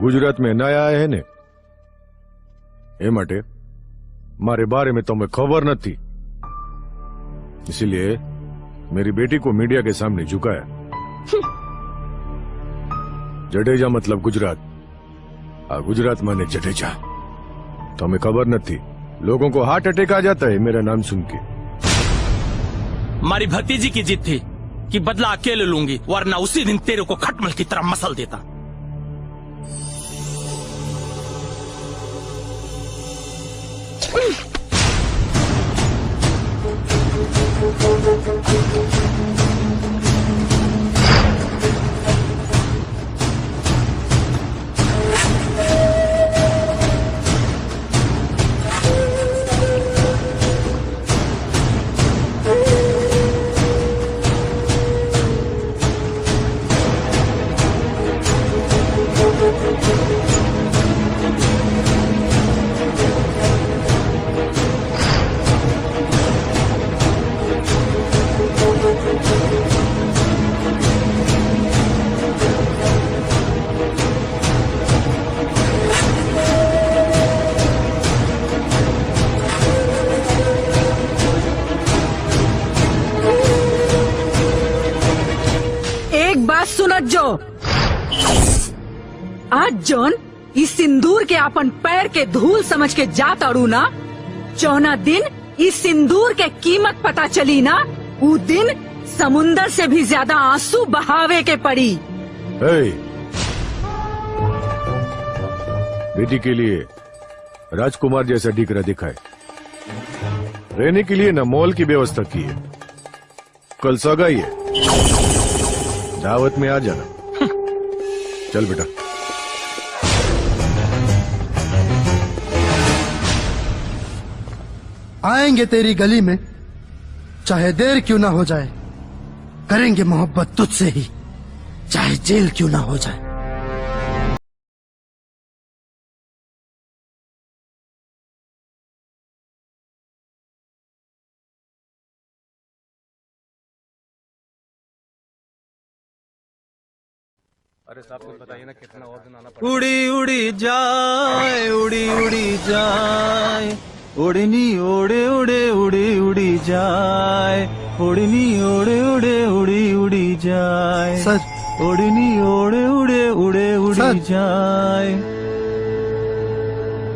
गुजरात में नया आए हैं ने ए माटे मारे बारे में तुम्हें खबर न थी, इसीलिए मेरी बेटी को मीडिया के सामने झुकाया। जडेजा मतलब गुजरात, गुजरात माने जडेजा। तुम्हें खबर न थी, लोगों को हार्ट अटैक आ जाता है मेरा नाम सुन के। हमारी भतीजी की जिद थी कि बदला अकेले लूंगी, वरना उसी दिन तेरे को खटमल की तरह मसल देता। जो आज जॉन इस सिंदूर के अपन पैर के धूल समझ के जात अड़ू ना, चौना दिन इस सिंदूर के कीमत पता चली ना, वो दिन समुंदर से भी ज्यादा आंसू बहावे के पड़ी। बेटी के लिए राजकुमार जैसा डिगरा दिखाए, रहने के लिए न मॉल की व्यवस्था की है। कल सगाई है, दावत में आ जाना। चल बेटा। आएंगे तेरी गली में, चाहे देर क्यों ना हो जाए, करेंगे मोहब्बत तुझसे ही, चाहे जेल क्यों ना हो जाए। अरे साहब कुछ बताइए ना, कितना और दिन आना पड़ेगा। उड़ी उड़ी जाए, उड़ी उड़ी जाए, उड़नी ओड़े उड़े उड़ी उड़ी जाए, उड़नी ओड़े उड़े उड़ी उड़ी जाए, सर उड़नी ओड़े उड़े उड़े उड़ी जाए।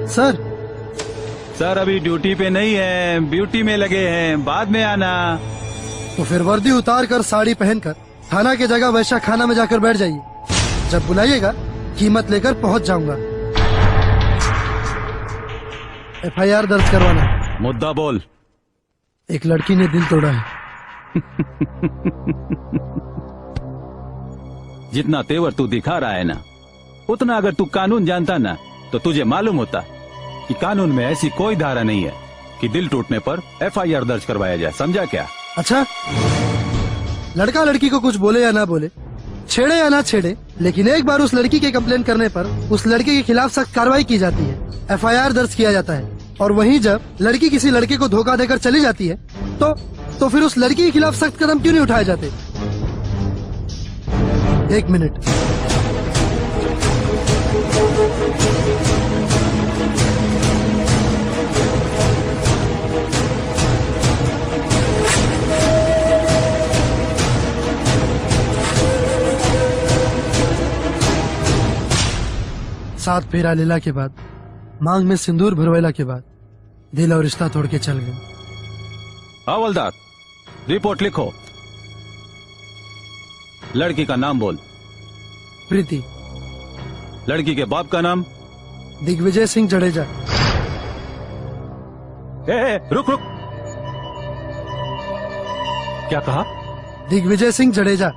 सर अभी ड्यूटी पे नहीं है, ब्यूटी में लगे हैं, बाद में आना। तो फिर वर्दी उतार कर साड़ी पहनकर थाना की जगह वैशा खाना में जाकर बैठ जाइए। जब बुलाइएगा कीमत लेकर पहुंच जाऊंगा। FIR दर्ज करवाना। मुद्दा बोल। एक लड़की ने दिल तोड़ा है। जितना तेवर तू दिखा रहा है ना, उतना अगर तू कानून जानता ना, तो तुझे मालूम होता कि कानून में ऐसी कोई धारा नहीं है कि दिल टूटने पर FIR दर्ज करवाया जाए। समझा क्या? अच्छा, लड़का लड़की को कुछ बोले या ना बोले, छेड़े या ना छेड़े, लेकिन एक बार उस लड़की के कंप्लेन करने पर उस लड़के के खिलाफ सख्त कार्रवाई की जाती है, FIR दर्ज किया जाता है। और वहीं जब लड़की किसी लड़के को धोखा देकर चली जाती है, तो फिर उस लड़की के खिलाफ सख्त कदम क्यों नहीं उठाए जाते? एक मिनट। सात फेरा लीला के बाद, मांग में सिंदूर भरवेला के बाद, दिल और रिश्ता तोड़ के चल गए। हवलदार, रिपोर्ट लिखो। लड़की का नाम बोल। प्रीति। लड़की के बाप का नाम? दिग्विजय सिंह जडेजा। रुक। क्या कहा? दिग्विजय सिंह जडेजा।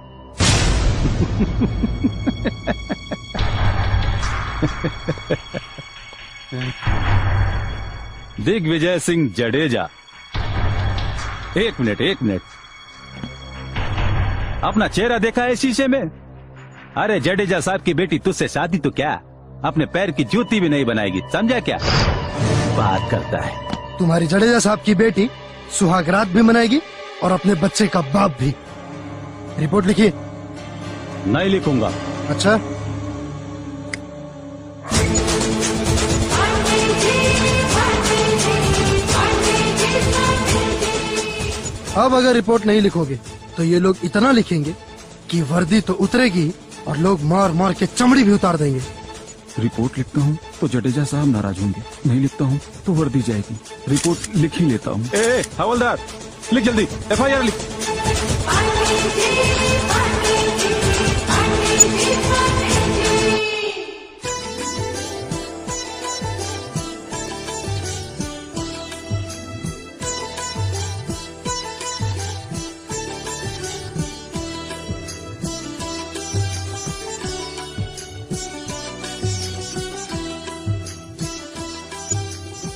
दिग्विजय सिंह जडेजा। एक मिनट, अपना चेहरा देखा है शीशे में? अरे जडेजा साहब की बेटी तुझसे शादी तो क्या, अपने पैर की जूती भी नहीं बनाएगी। समझा क्या? बात करता है। तुम्हारी जडेजा साहब की बेटी सुहागरात भी मनाएगी और अपने बच्चे का बाप भी। रिपोर्ट लिखिए। नहीं लिखूंगा। अच्छा, अब अगर रिपोर्ट नहीं लिखोगे तो ये लोग इतना लिखेंगे कि वर्दी तो उतरेगी और लोग मार मार के चमड़ी भी उतार देंगे। रिपोर्ट लिखता हूँ तो जडेजा साहब नाराज होंगे, नहीं लिखता हूँ तो वर्दी जाएगी। रिपोर्ट लिख ही लेता हूँ। हवलदार लिख जल्दी, FIR लिख।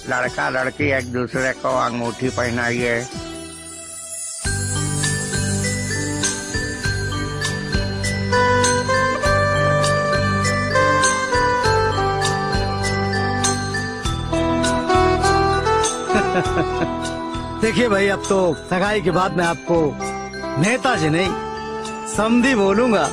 लड़का लड़की एक दूसरे को अंगूठी पहनाइए। देखिए भाई, अब तो सगाई के बाद मैं आपको नेताजी नहीं समधी बोलूंगा।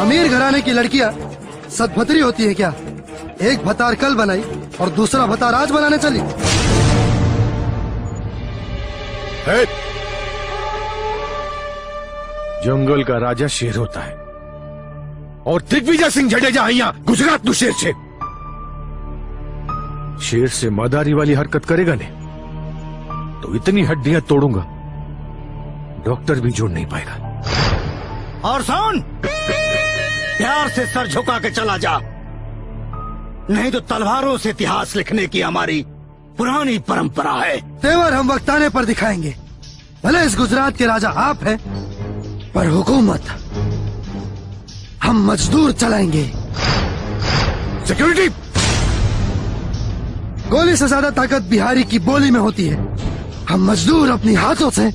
अमीर घराने की लड़कियां सदभतरी होती है क्या? एक भतार कल बनाई और दूसरा भतार आज बनाने चली। जंगल का राजा शेर होता है और दिग्विजय सिंह जडेजा यहाँ गुजरात नु शेर छे। शेर से मदारी वाली हरकत करेगा ने तो इतनी हड्डियां तोड़ूंगा डॉक्टर भी जोड़ नहीं पाएगा। और सुन, प्यार से सर झुका के चला जा, नहीं तो तलवारों से इतिहास लिखने की हमारी पुरानी परंपरा है। तेवर हम वक्त आने पर दिखाएंगे। भले इस गुजरात के राजा आप हैं, पर हुकूमत हम मजदूर चलाएंगे। सिक्योरिटी! गोली से ज्यादा ताकत बिहारी की बोली में होती है। हम मजदूर अपनी हाथों से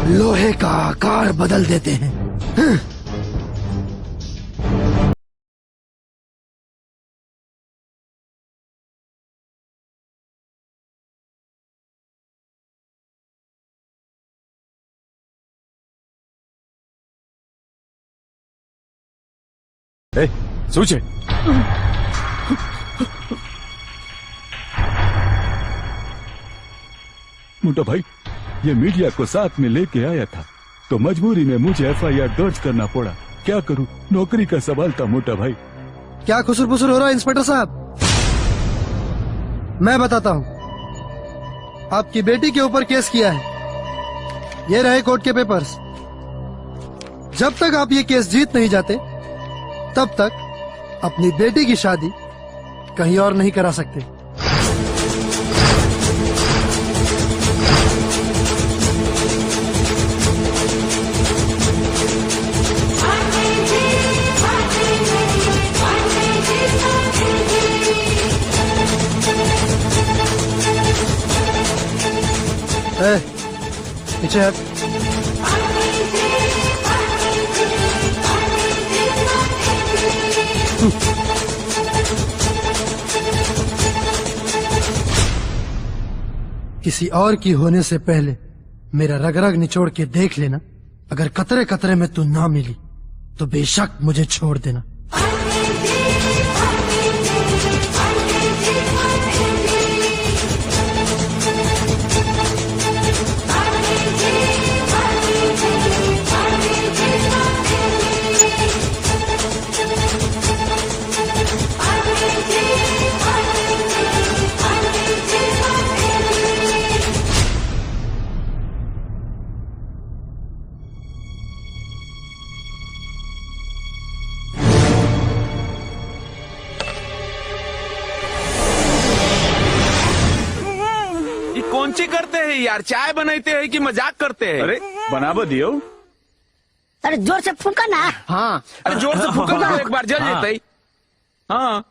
लोहे का आकार बदल देते हैं। सोचे मोटा भाई, ये मीडिया को साथ में लेके आया था तो मजबूरी में मुझे FIR दर्ज करना पड़ा। क्या करूं, नौकरी का सवाल था मोटा भाई। क्या खुसुर फुसुर हो रहा है इंस्पेक्टर साहब? मैं बताता हूँ। आपकी बेटी के ऊपर केस किया है। ये रहे कोर्ट के पेपर्स। जब तक आप ये केस जीत नहीं जाते तब तक अपनी बेटी की शादी कहीं और नहीं करा सकते। पीछे हट। किसी और की होने से पहले मेरा रग रग निचोड़ के देख लेना। अगर कतरे कतरे में तू ना मिली तो बेशक मुझे छोड़ देना। कौन-सी करते हैं यार? चाय बनाते हैं कि मजाक करते हैं? अरे बनाबो दियो। अरे जोर से फूका ना। हाँ, अरे जोर से फूका ना, एक बार जल जाता ही। हाँ।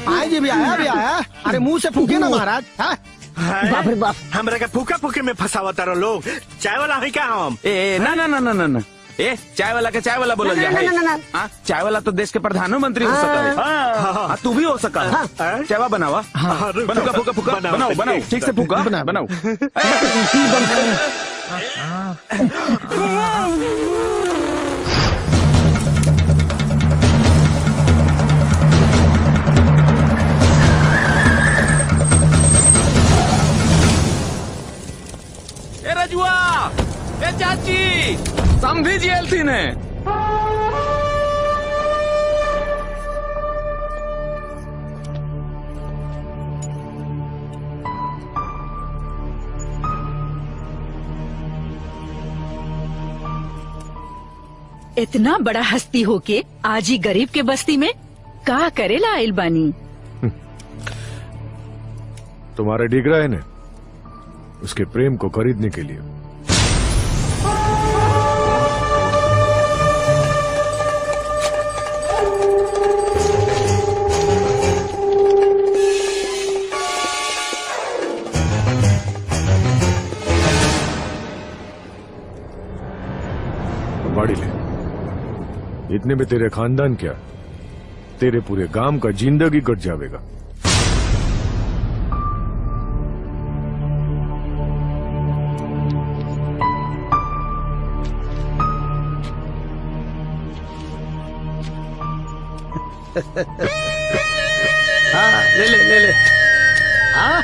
आए जी भी आया। अरे मुंह से फूके ना महाराज। हाँ? बाप रे बाप। हमरा के फूका फूके में फंसावत रहो लोग। चाय वाला है क्या हम? ए ना ना ना ना ना ना ए चाय वाला के चाय वाला बोला ना, ना, ना, ना, जाए। चाय वाला तो देश के प्रधानमंत्री हो सकता है। हाँ, तू भी हो सका है। चाय बनावा फूका फूका फूका बनाओ बनाओ ठीक से फूका बनाओ। ए रजुआ, ए चाची, समझी जेल थी ने। इतना बड़ा हस्ती होके आज ही गरीब के बस्ती में का करेला आइल बानी। तुम्हारा डिगरा है ना, उसके प्रेम को खरीदने के लिए। बाड़ी ले, इतने में तेरे खानदान क्या, तेरे पूरे गांव का जिंदगी कट जाएगा। हाँ ले ले ले ले। हाँ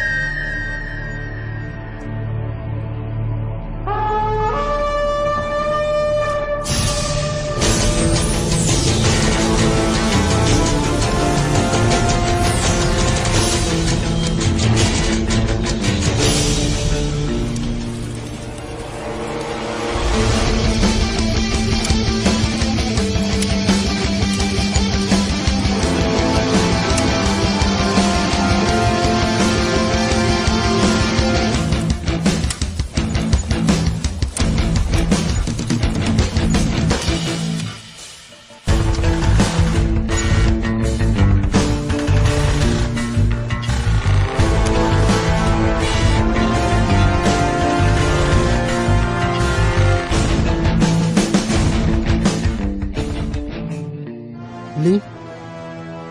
ली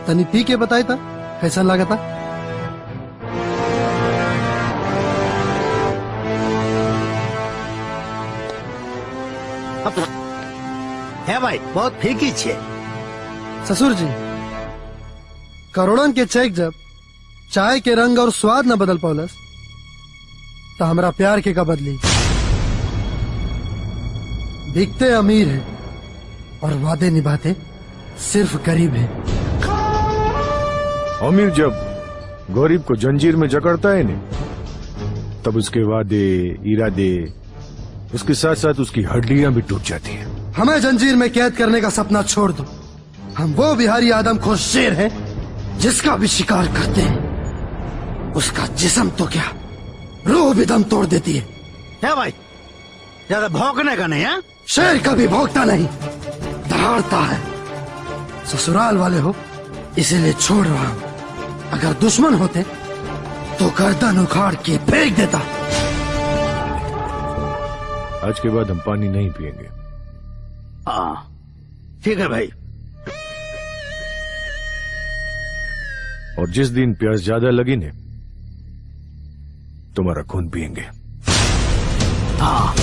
तनी पी के बताए था कैसा लगा था। है भाई बहुत फीकी छे। ससुर जी, करोड़न के चेक जब चाय के रंग और स्वाद न बदल पौलस तो हमरा प्यार के का बदली। दिखते अमीर है और वादे निभाते सिर्फ गरीब है। अमीर जब गरीब को जंजीर में जकड़ता है ना, तब उसके वादे इरादे, उसके साथ साथ उसकी हड्डियां भी टूट जाती हैं। हमें जंजीर में कैद करने का सपना छोड़ दो। हम वो बिहारी आदमखोर शेर हैं जिसका भी शिकार करते हैं उसका जिस्म तो क्या रूह भी दम तोड़ देती है। भाई ज्यादा भौंकने का नहीं है। शेर कभी भौंकता नहीं, दहाड़ता है। ससुराल वाले हो इसीलिए छोड़ रहा हूं, अगर दुश्मन होते तो गर्दन उखाड़ के फेंक देता। आज के बाद हम पानी नहीं पिएंगे। हाँ ठीक है भाई। और जिस दिन प्यास ज्यादा लगी ने, तुम्हारा खून पिएंगे। हाँ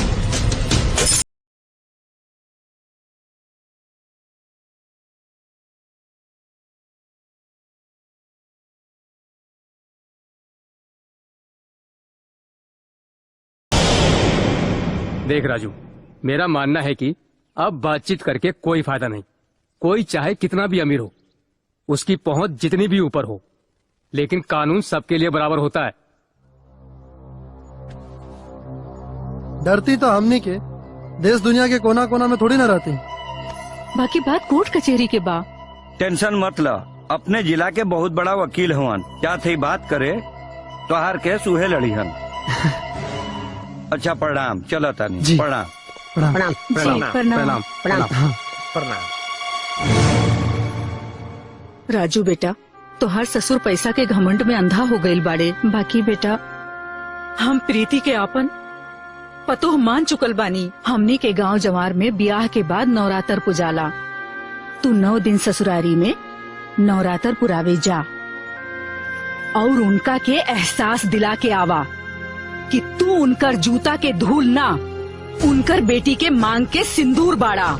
देख राजू, मेरा मानना है कि अब बातचीत करके कोई फायदा नहीं। कोई चाहे कितना भी अमीर हो, उसकी पहुंच जितनी भी ऊपर हो, लेकिन कानून सबके लिए बराबर होता है। डरती तो हमनी के देश दुनिया के कोना कोना में थोड़ी ना रहती। बाकी बात कोर्ट कचहरी के बा। टेंशन मत ला, अपने जिला के बहुत बड़ा वकील हुआन, क्या थी बात करे तो हार के सूहे लड़ी हन। अच्छा प्रणाम, चलो तानी प्रणाम। प्रणाम प्रणाम प्रणाम प्रणाम। राजू बेटा, तोहार ससुर पैसा के घमंड में अंधा हो गईल बाड़े। बाकी बेटा हम प्रीति के आपन पतोह मान चुकल बानी। हमनी के गांव जवार में ब्याह के बाद नवरात्र पुजाला। तू 9 दिन ससुरारी में नवरात्र पुरावे जा और उनका के एहसास दिला के आवा कि तू उनकर जूता के धूल ना, उनकर बेटी के मांग के सिंदूर बाड़ा।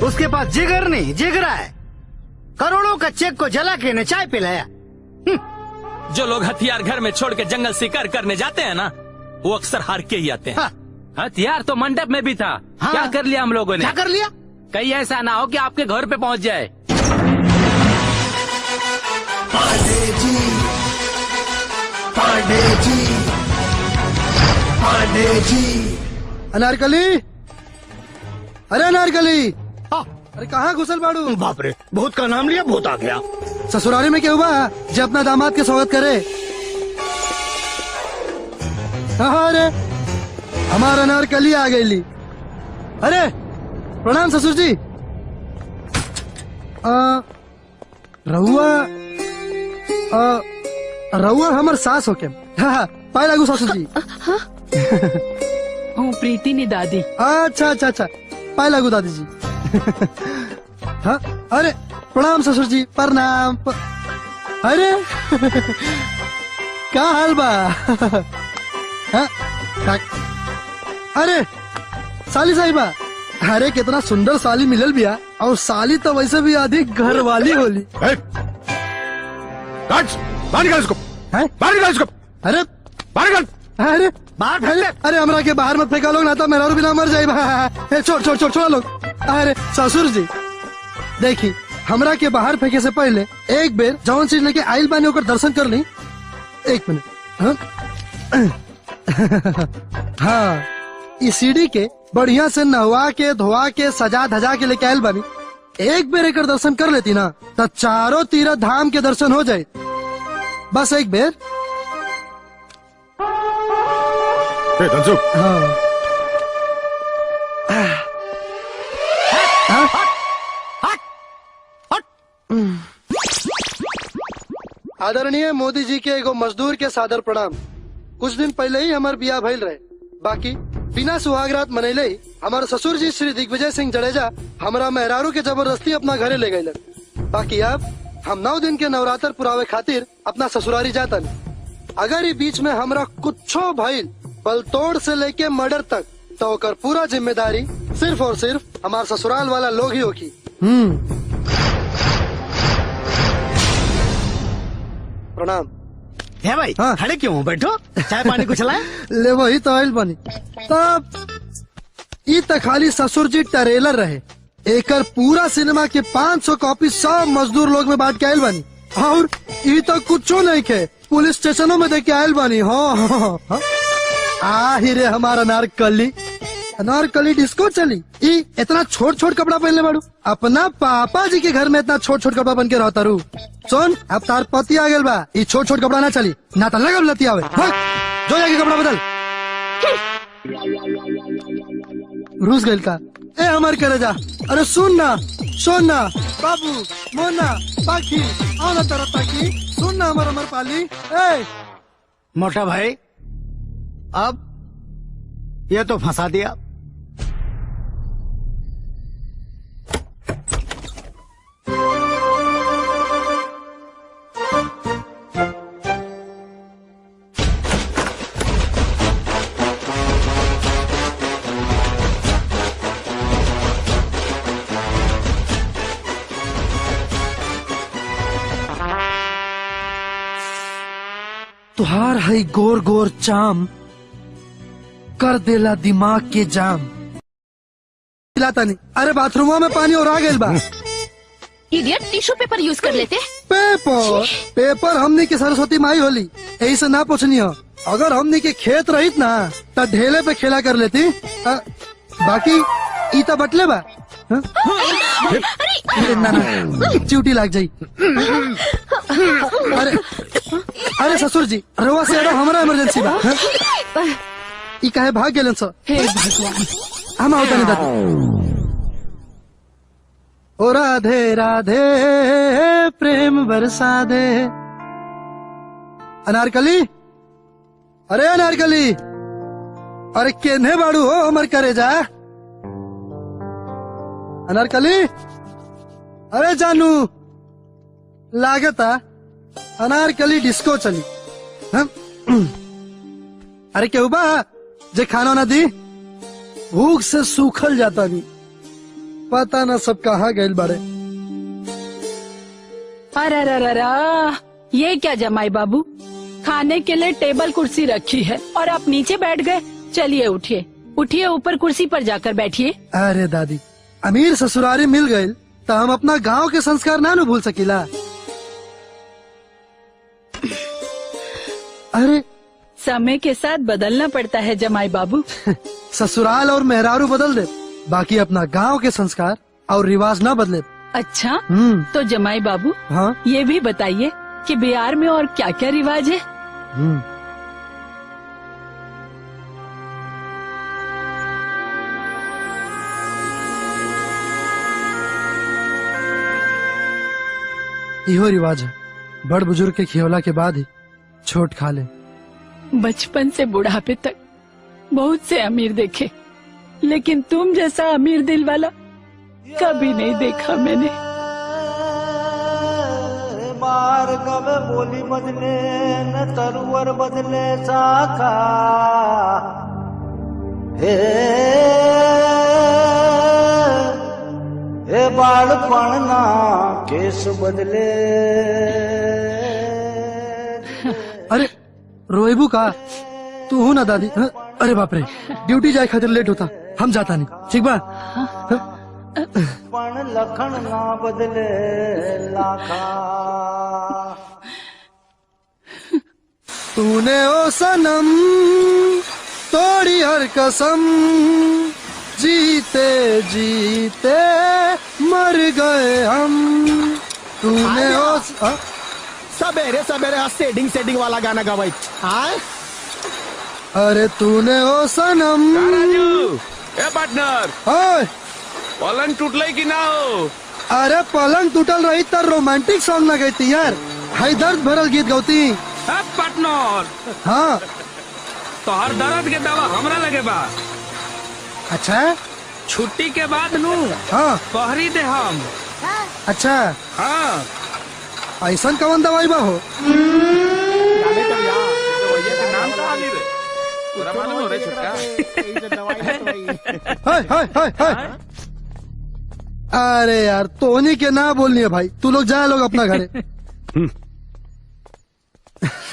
उसके पास जिगर नहीं जिगरा है। करोड़ों का चेक को जला के ने चाय पिलाया। जो लोग हथियार घर में छोड़ के जंगल शिकार करने जाते हैं ना, वो अक्सर हार के ही आते हैं। हाँ। हथियार तो मंडप में भी था। हाँ। क्या कर लिया हम लोगों ने? क्या कर लिया? कहीं ऐसा ना हो कि आपके घर पे पहुंच जाए। पांडे जी, पांडे जी, पांडे जी। अनारकली, अरे अनारकली, अरे कहाँ घुसल बाड़ू? बाप रे, भूत का नाम लिया, भूत आ गया। ससुराली में क्या हुआ जो अपना दामाद के स्वागत करे? अरे हमारा अनारकली आ गई। अरे प्रणाम ससुर जी। रहुआ हमार सास होके। पाए लागू ससुर जी। प्रीति ने दादी। अच्छा अच्छा अच्छा, पाए लागू दादी जी। हाँ, अरे प्रणाम ससुर जी, प्रणाम। अरे क्या हाल बा? हाँ? अरे साली साहिबा, अरे कितना सुंदर साली मिलल बिया, और साली तो वैसे भी अधिक घर वाली होली। बाहर निकाल इसको, बाहर निकाल इसको। अरे बाहर निकाल। अरे बाहर, अरे हमरा के बाहर मत फेंका लोग, ना तो मेरा भी ना मर जाए। छोड़ छोड़ छोड़ छोड़ लोग। अरे ससुर जी देखी, हमरा के बाहर फेंके से पहले एक बेर जौन चीज लेके आइल बानी ओकर दर्शन कर ली। एक मिनट। हाँ, इस सीढ़ी के बढ़िया से नहवा के धोवा के सजा धजा के लेके आइल बानी। एक बेर एकर दर्शन कर लेती ना तो चारों तीरथ धाम के दर्शन हो जाए। बस एक बेर। हाँ। आदरणीय मोदी जी के एगो मजदूर के सादर प्रणाम। कुछ दिन पहले ही हमार बियाह भइल रहे, बाकी बिना सुहागरात मनैले ही हमारे ससुर जी श्री दिग्विजय सिंह जडेजा हमरा मेहरारू के जबरदस्ती अपना घरे ले गए। बाकी अब हम 9 दिन के नवरात्र पुरावे खातिर अपना ससुरारी जातन। अगर ये बीच में हमरा कुछो भइल, बलतोड़ से लेके मर्डर तक, तो ओकर पूरा जिम्मेदारी सिर्फ और सिर्फ हमारे ससुराल वाला लोग ही होगी। प्रणाम। है भाई, हाँ। खड़े क्यों? बैठो, चाय पानी कुछ लाए? ले वही तो आइल बनी। तब ई त खाली ससुर जी ट्रेलर रहे, एकर पूरा सिनेमा के 500 कॉपी सब मजदूर लोग में बांट के आयल बानी। और ई तो कुछो नहीं के, पुलिस स्टेशनों में दे के आयल बानी। हाँ, आहिरे हमारा अनारकली, अनारकली डिस्को चली। ई इतना छोट छोट कपड़ा पहनले बाड़ू, अपना पापा जी के घर में इतना छोट छोट कपड़ा बन के रहता रू। सुन, अब तार पति आ गया बा, ई छोट छोट कपड़ा ना चली, ना तो लगल लती आवे। जो जाके कपड़ा बदल। रूस गइल का? ए हमार करे जा। अरे सुन ना बाबू, मोना, पाखी, आओ ना तरफ पाखी, सुन ना हमार पाली। ए मोटा भाई, अब ये तो फंसा दिया। तुहार है गोर गोर चाम, कर देला दिमाग के जाम। पिलाता नहीं। अरे बाथरूम में पानी और आ गइल बा। इडियट, टिश्यू पेपर यूज कर लेते। पेपर हमने के सरस्वती माई होली, यही से ना पूछनी हो। अगर हमने के खेत रहित ना तो ढेले पे खेला कर लेती। बाकी ईता बटले बा। च्यूटी लाग जाई। अरे ससुर जी, रवा से हमारा इमरजेंसी बा। ई काहे भाग गेलन सर? हे भगवान, हम आवता नहीं दादी। ओ राधे राधे प्रेम बरसा दे। अनारकली, अरे अनारकली, अरे केन्हे बाड़ू हो हमर करे जा। अनारकली, अरे जानू लागता अनारकली डिस्को चली। हम? अरे क्यों बा जे खाना ना दी, भूख से सूखल जाता नहीं, पता ना सब कहाँ गए बड़े। अरे ये क्या जमाई बाबू, खाने के लिए टेबल कुर्सी रखी है और आप नीचे बैठ गए। चलिए उठिए उठिए, ऊपर कुर्सी पर जाकर बैठिए। अरे दादी, अमीर ससुरारी मिल गए तो हम अपना गांव के संस्कार ना भूल सकीला। अरे समय के साथ बदलना पड़ता है जमाई बाबू। ससुराल और मेहरारू बदल दे, बाकी अपना गांव के संस्कार और रिवाज ना बदले। अच्छा तो जमाई बाबू, हाँ ये भी बताइए कि बिहार में और क्या क्या रिवाज है। इहो रिवाज है, बड़ बुजुर्ग के खियौला के बाद ही छोट खा ले। बचपन से बुढ़ापे तक बहुत से अमीर देखे, लेकिन तुम जैसा अमीर दिल वाला कभी नहीं देखा मैंने। बार कब बोली बदले न तरुवर बदले साखा, हे बालपण ना केस बदले। अरे रोएबू का तू हो ना दादी। हाँ? अरे बाप रे, ड्यूटी जाए खातिर लेट होता, हम जाता नहीं, ठीक बा। पण लखन ना बदले लाखा। तूने ओ सनम तोड़ी हर कसम, जीते जीते मर गए हम। तूने ओ सवेरे सवेरे सेटिंग वाला गाना गवाई। अरे तूने ओ सनम। ए पार्टनर, पलंग टूटल की ना हो? अरे पलंग टूटल रही तो रोमांटिक सॉन्ग न गई यार, हाई दर्द भरल गीत गौती। पार्टनर, हाँ तो हर दर्द के दवा हमरा लगे बा। अच्छा, छुट्टी के बाद नू हाँ पहरी दे हम। अच्छा हाँ, ऐसा कवन दवाई बा हो? हाय हाय हाय हाय। अरे यार तोनी के ना बोलनी है भाई, तू लोग जाए लोग अपना घरे।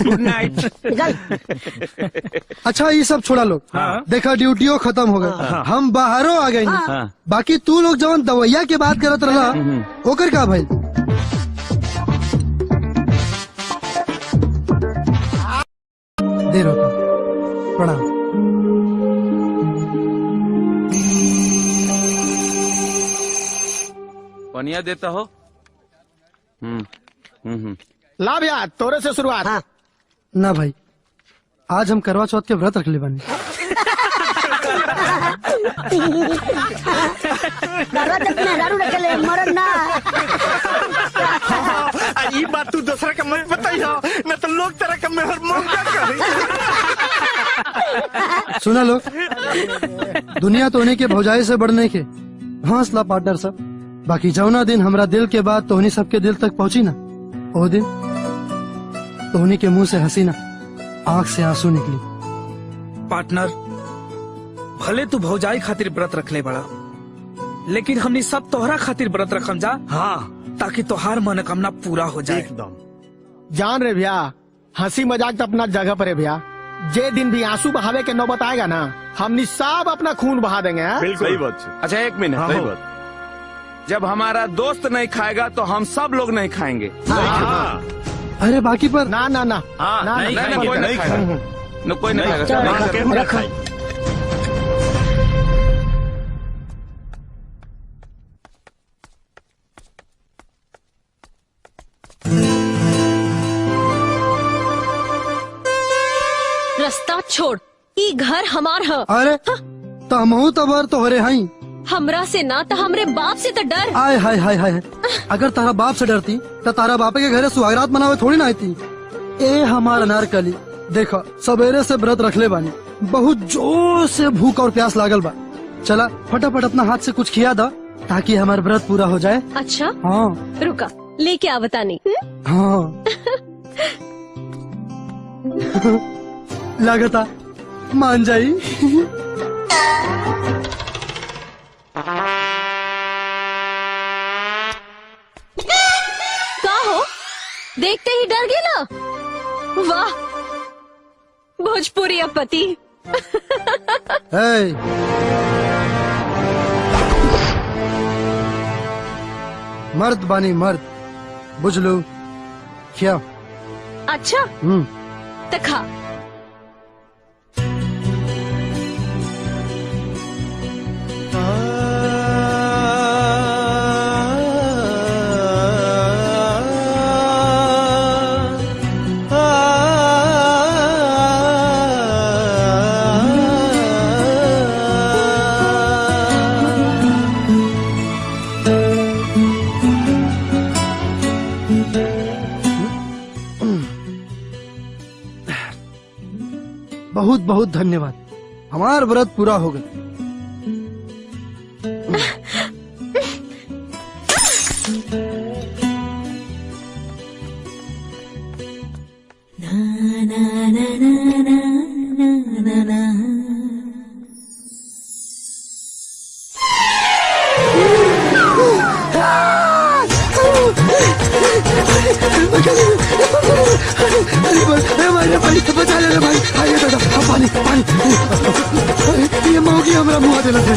Good night. अच्छा ये सब छोड़ा लोग, देखा ड्यूटियों खत्म हो गए, हम बाहरों आ गए। बाकी तू लोग जवन दवैया के बात करत रहा ओकर का भाई? देर होता, प्रणाम। पनिया देता हो? ला भैया, तोरे से शुरुआत। हाँ। ना भाई, आज हम करवा चौथ के व्रत रख ले बनी। करवा चौथ में दारू रख ले, मरन ना। ये बात तू दूसरा का मैं बताइयो, न तो लोग तेरा का मेहर मौका करे। सुना लोग, दुनिया तो उन्हीं के भौजाई से बढ़ने के हौसला पार्टनर सब। बाकी जौना दिन हमरा दिल के बात तोहनी सबके दिल तक पहुंची ना, वो दिन तोहनी के मुंह से हंसी ना, आंख से आंसू निकली। पार्टनर, भले तू भौजाई खातिर व्रत रख ले बड़ा, लेकिन हमने सब तोहरा खातिर व्रत रखम जा। हाँ, ताकि तोहार मनोकामना पूरा हो जाए। एकदम जान रे भैया, हंसी मजाक तो अपना जगह पर है भैया। जे दिन भी आंसू बहावे के नौबत आएगा ना, हमने सब अपना खून बहा देंगे। बिल्कुल सही बात। अच्छा एक मिनट, हाँ, सही बात। जब हमारा दोस्त नहीं खाएगा तो हम सब लोग नहीं खाएंगे। अरे बाकी पर ना ना ना, कोई नहीं खाएगा, कोई नहीं खाएगा। रास्ता छोड़, ई घर हमार है। अरे तमहू तबर तोहरे हई, हमरा से ना तो हमरे बाप से तो डर। आय हाय हाय हाय, अगर तारा बाप से डरती तो तारा बापे के घरे सुहागरात मनावे थोड़ी ना आती। ए हमार अनारकली, देखा सवेरे से व्रत रखले बानी, बहुत जोर से भूख और प्यास लागल बा। चला फटाफट अपना हाथ से कुछ खिया दा ताकि हमारा व्रत पूरा हो जाए। अच्छा हाँ रुका, लेके आवतानी। हाँ लगता मान जाई। का हो, देखते ही डर गेला? वाह, भोजपुरी पति। मर्द बानी मर्द, बुझलू क्या? अच्छा तो खा। बहुत बहुत धन्यवाद, हमारा व्रत पूरा हो गया। बचा ले भाई, आइए दादा, पानी पानी। ये मौगी हमारा मुँह देना था।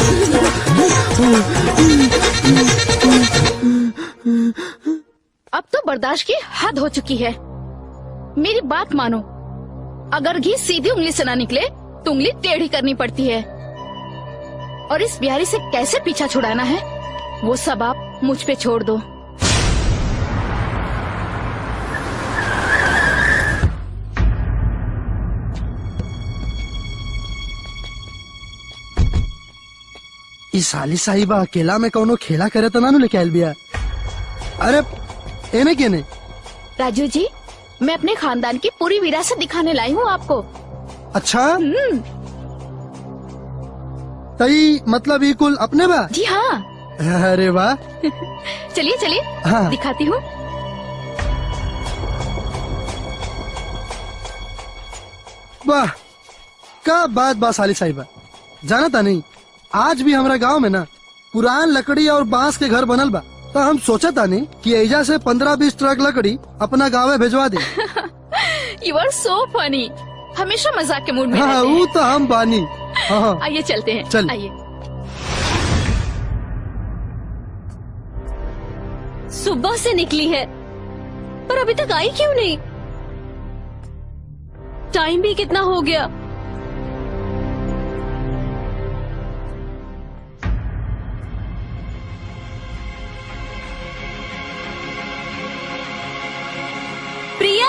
अब तो बर्दाश्त की हद हो चुकी है। मेरी बात मानो, अगर घी सीधी उंगली से ना निकले तो उंगली टेढ़ी करनी पड़ती है। और इस बिहारी से कैसे पीछा छुड़ाना है वो सब आप मुझ पे छोड़ दो। इस साली साहिबा अकेला में कौनो खेला करे तो ना लेके आयल बिया। अरे एने के ने? राजू जी, मैं अपने खानदान की पूरी विरासत दिखाने लाई हूँ आपको। अच्छा तई मतलब ये कुल अपने बा? जी हाँ। अरे वाह। चलिए चलिए, हाँ। दिखाती हूँ। वाह का बात बा साली साहिबा, जाना था नहीं आज भी हमारा गांव में ना पुरान लकड़ी और बांस के घर बनल बा। तो हम सोचा था नहीं कि एजा से 15-20 ट्रक लकड़ी अपना गाँव भेजवा दे। यू आर सो फनी, हमेशा मजाक के मूड में हाँ, रहते हैं। वो तो हम बानी। हाँ। आइए चलते हैं। चल। आइए। सुबह से निकली है पर अभी तक आई क्यों नहीं? टाइम भी कितना हो गया। प्रिया,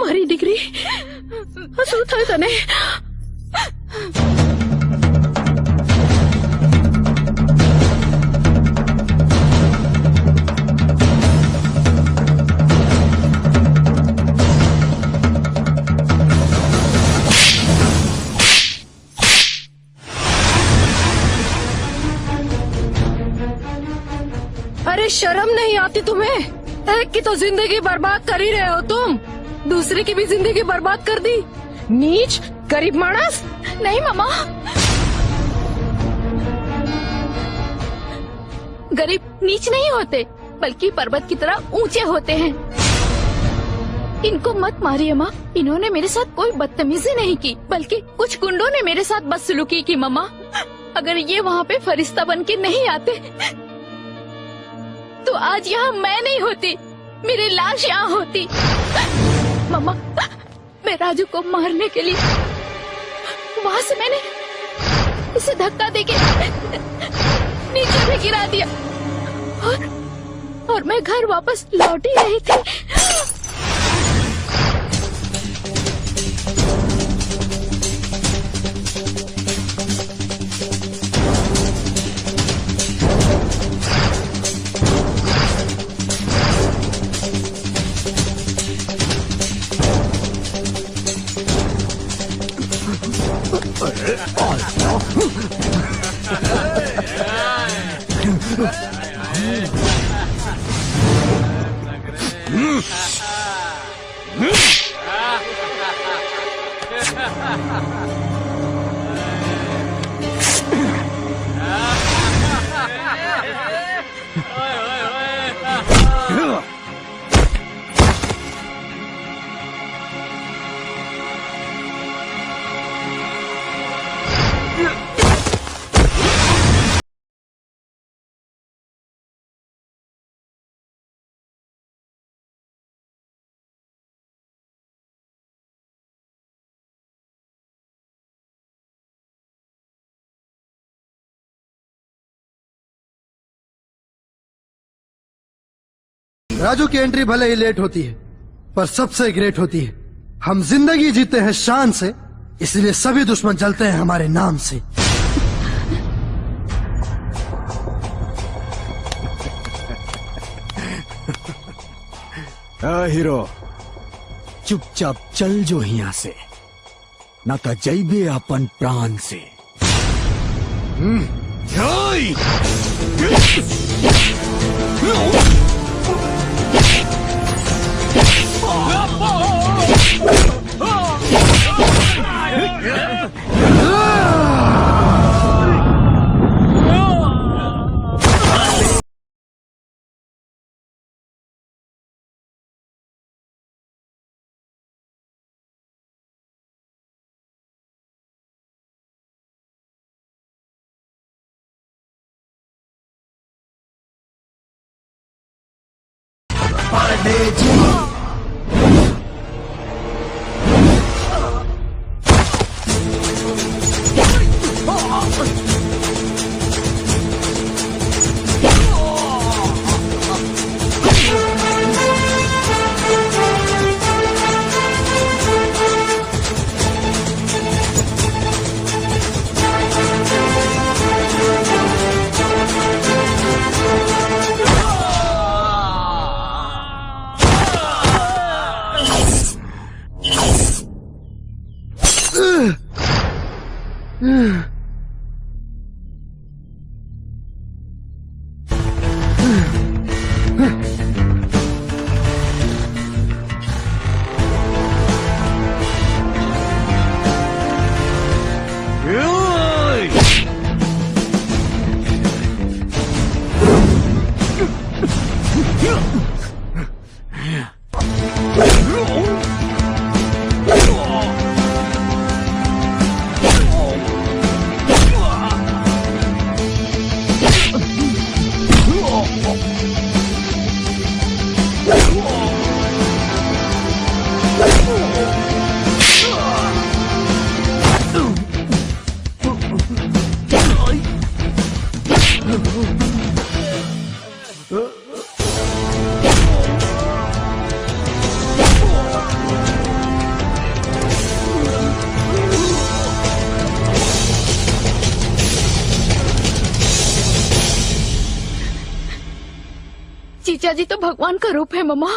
मरी डिग्री શું થયું તને? अरे शर्म नहीं आती तुम्हें? एक की तो जिंदगी बर्बाद कर ही रहे हो तुम, दूसरे की भी जिंदगी बर्बाद कर दी। नीच गरीब मानस। नहीं मामा, गरीब नीच नहीं होते बल्कि पर्वत की तरह ऊंचे होते हैं। इनको मत मारिए माँ, इन्होंने मेरे साथ कोई बदतमीजी नहीं की, बल्कि कुछ गुंडों ने मेरे साथ बदसलूकी की। मामा, अगर ये वहाँ पे फरिश्ता बन के नहीं आते तो आज यहाँ मैं नहीं होती, मेरी लाश यहाँ होती। मम्मा, मैं राजू को मारने के लिए वहाँ से मैंने उसे धक्का देके नीचे भी गिरा दिया और मैं घर वापस लौट ही रही थी। राजू की एंट्री भले ही लेट होती है पर सबसे ग्रेट होती है। हम जिंदगी जीते हैं शान से, इसलिए सभी दुश्मन जलते हैं हमारे नाम से। हीरो, चुपचाप चल जो यहाँ से, ना तो जैबे अपन प्राण से। पांडे जी, जीजा जी तो भगवान का रूप है मम्मा।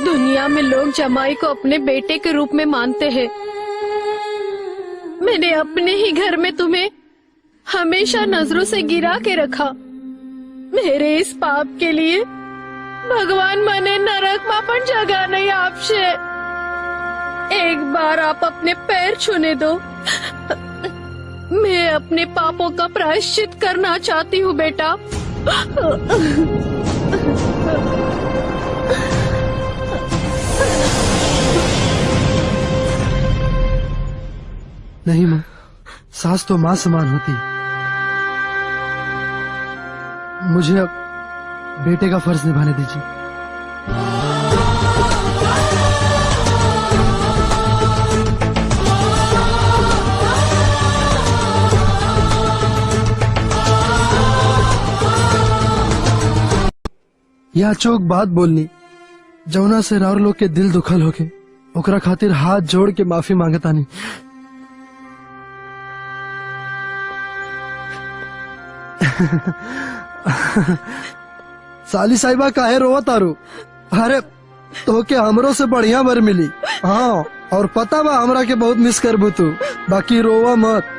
दुनिया में लोग जमाई को अपने बेटे के रूप में मानते हैं। मैंने अपने ही घर में तुम्हें हमेशा नजरों से गिरा के रखा। मेरे इस पाप के लिए भगवान मने नरक में पण जगह नहीं आपसे। एक बार आप अपने पैर छूने दो। मैं अपने पापों का प्रायश्चित करना चाहती हूँ बेटा। नहीं माँ, सास तो माँ समान होती। मुझे अब बेटे का फर्ज निभाने दीजिए। यह चौक बात बोलनी जौना से राउर लोग के दिल दुखल होके ओकरा खातिर हाथ जोड़ के माफी मांगता नहीं। साली साहिबा काहे रोवा तारू? अरे तो के हमरो से बढ़िया बर मिली। हाँ, और पता बा हमरा के बहुत मिस करबू तू। बाकी रोवा मत।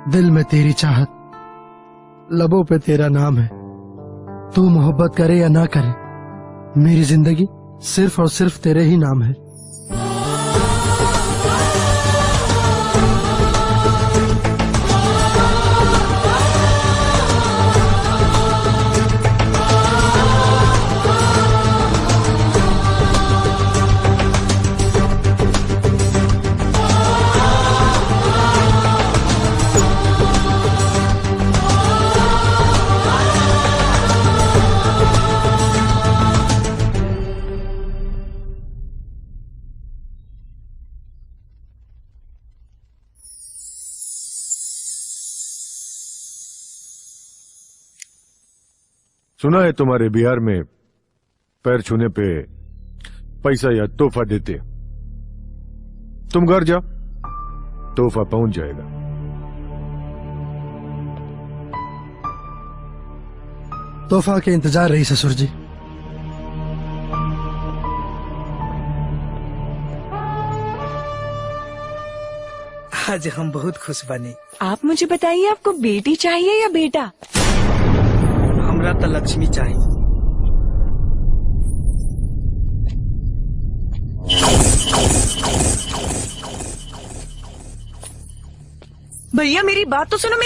दिल में तेरी चाहत, लबों पे तेरा नाम है। तू मोहब्बत करे या ना करे, मेरी जिंदगी सिर्फ और सिर्फ तेरे ही नाम है। सुना है तुम्हारे बिहार में पैर छूने पे पैसा या तोहफा देते। तुम घर जाओ, तोहफा पहुंच जाएगा। तोहफा के इंतजार रही ससुर जी। आज हम बहुत खुश बने। आप मुझे बताइए, आपको बेटी चाहिए या बेटा? हमरा तो लक्ष्मी चाहिए। भैया मेरी बात तो सुनो।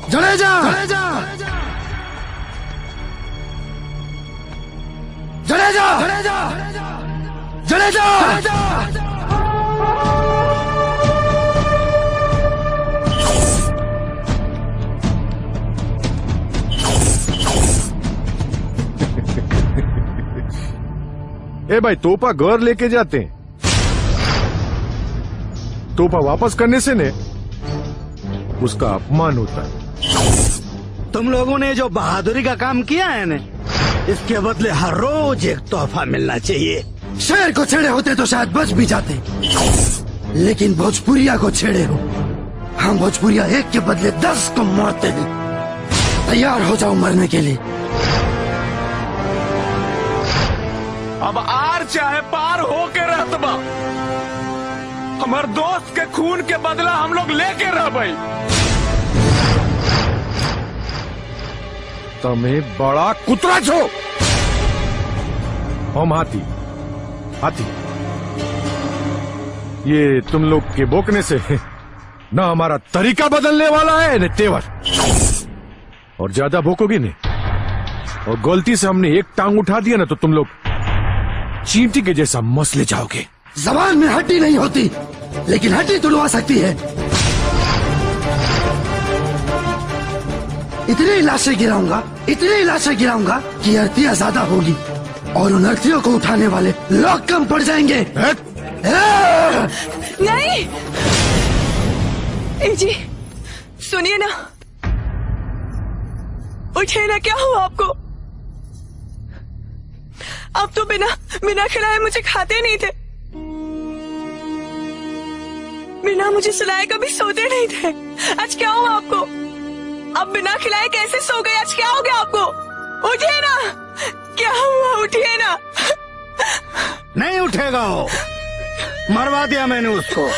जडेजा, जडेजा, जडेजा, ए भाई, तोहफा घर लेके जाते हैं। तोहफा वापस करने से ने उसका अपमान होता है। तुम लोगों ने जो बहादुरी का काम किया है ना, इसके बदले हर रोज एक तोहफा मिलना चाहिए। शेर को छेड़े होते तो शायद बच भी जाते, लेकिन भोजपुरिया को छेड़े हो। हम भोजपुरिया एक के बदले 10 को मारते हैं। तैयार हो जाओ मरने के लिए। अब आर चाहे पार हो के रहतबा, हमार दोस्त के खून के बदला हम लोग लेके रह भाई। तुम्हें बड़ा कुतरा छो। हम हाथी ये तुम लोग के बोकने से ना हमारा तरीका बदलने वाला है न तेवर। और ज्यादा भोकोगी नहीं, और गलती से हमने एक टांग उठा दिया ना तो तुम लोग चींटी के जैसा मसले जाओगे। जबान में हड्डी नहीं होती, लेकिन हड्डी तुड़वा सकती है। इतनी लाशें गिराऊंगा, इतनी लाशें गिराऊंगा कि अर्थी ज्यादा होगी और उन अर्थीयों को उठाने वाले लोग कम पड़ जाएंगे। नहीं ए जी, सुनिए ना, उठिए ना, क्या हुआ आपको? आप तो बिना खिलाए मुझे खाते नहीं थे, बिना मुझे सुलाए कभी सोते नहीं थे। आज क्या हुआ आपको? अब बिना खिलाए कैसे सो गए? आज क्या हो गया आपको? उठिए ना, क्या हुआ? उठिए ना। नहीं उठेगा वो, मरवा दिया मैंने उसको।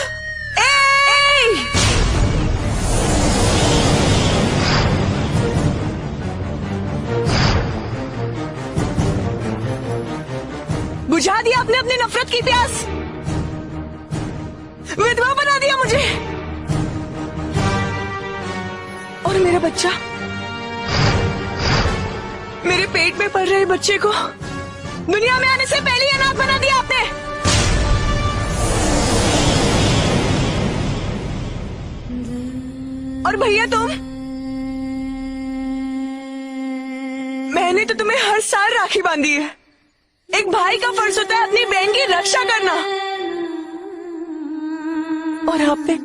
बुझा दिया आपने अपनी नफरत की प्यास, विधवा बना दिया मुझे और मेरा बच्चा, मेरे पेट में पल रहे बच्चे को दुनिया में आने से पहले ही अनाथ बना दिया आपने। और भैया तुम, मैंने तो तुम्हें हर साल राखी बांधी है। एक भाई का फर्ज होता है अपनी बहन की रक्षा करना, और आपने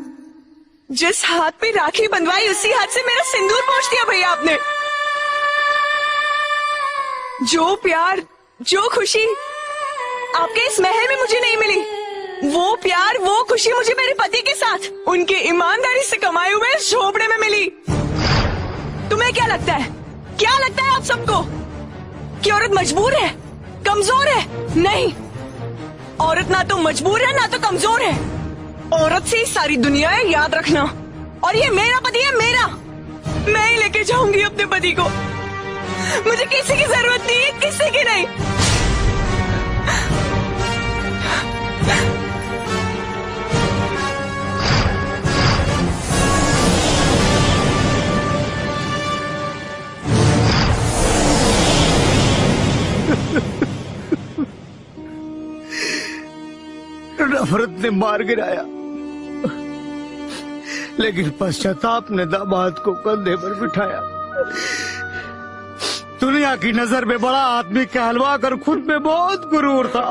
जिस हाथ पे राखी बंधवाई उसी हाथ से मेरा सिंदूर पोंछ दिया भैया आपने। जो प्यार, जो खुशी आपके इस महल में मुझे नहीं मिली, वो प्यार, वो खुशी मुझे मेरे पति के साथ उनके ईमानदारी से कमाए हुए इस झोपड़े में मिली। तुम्हें क्या लगता है, क्या लगता है आप सबको कि औरत मजबूर है, कमजोर है? नहीं, औरत ना तो मजबूर है ना तो कमजोर है। औरत से ही सारी दुनिया है, याद रखना। और ये मेरा पति है, मेरा, मैं ही लेके जाऊंगी अपने पति को। मुझे किसी की जरूरत नहीं है, किसी की नहीं। नफरत ने मार गिराया, लेकिन पश्चाताप ने दामाद को कंधे पर बिठाया। दुनिया की नजर में बड़ा आदमी कहलवा कर खुद में बहुत गुरूर था,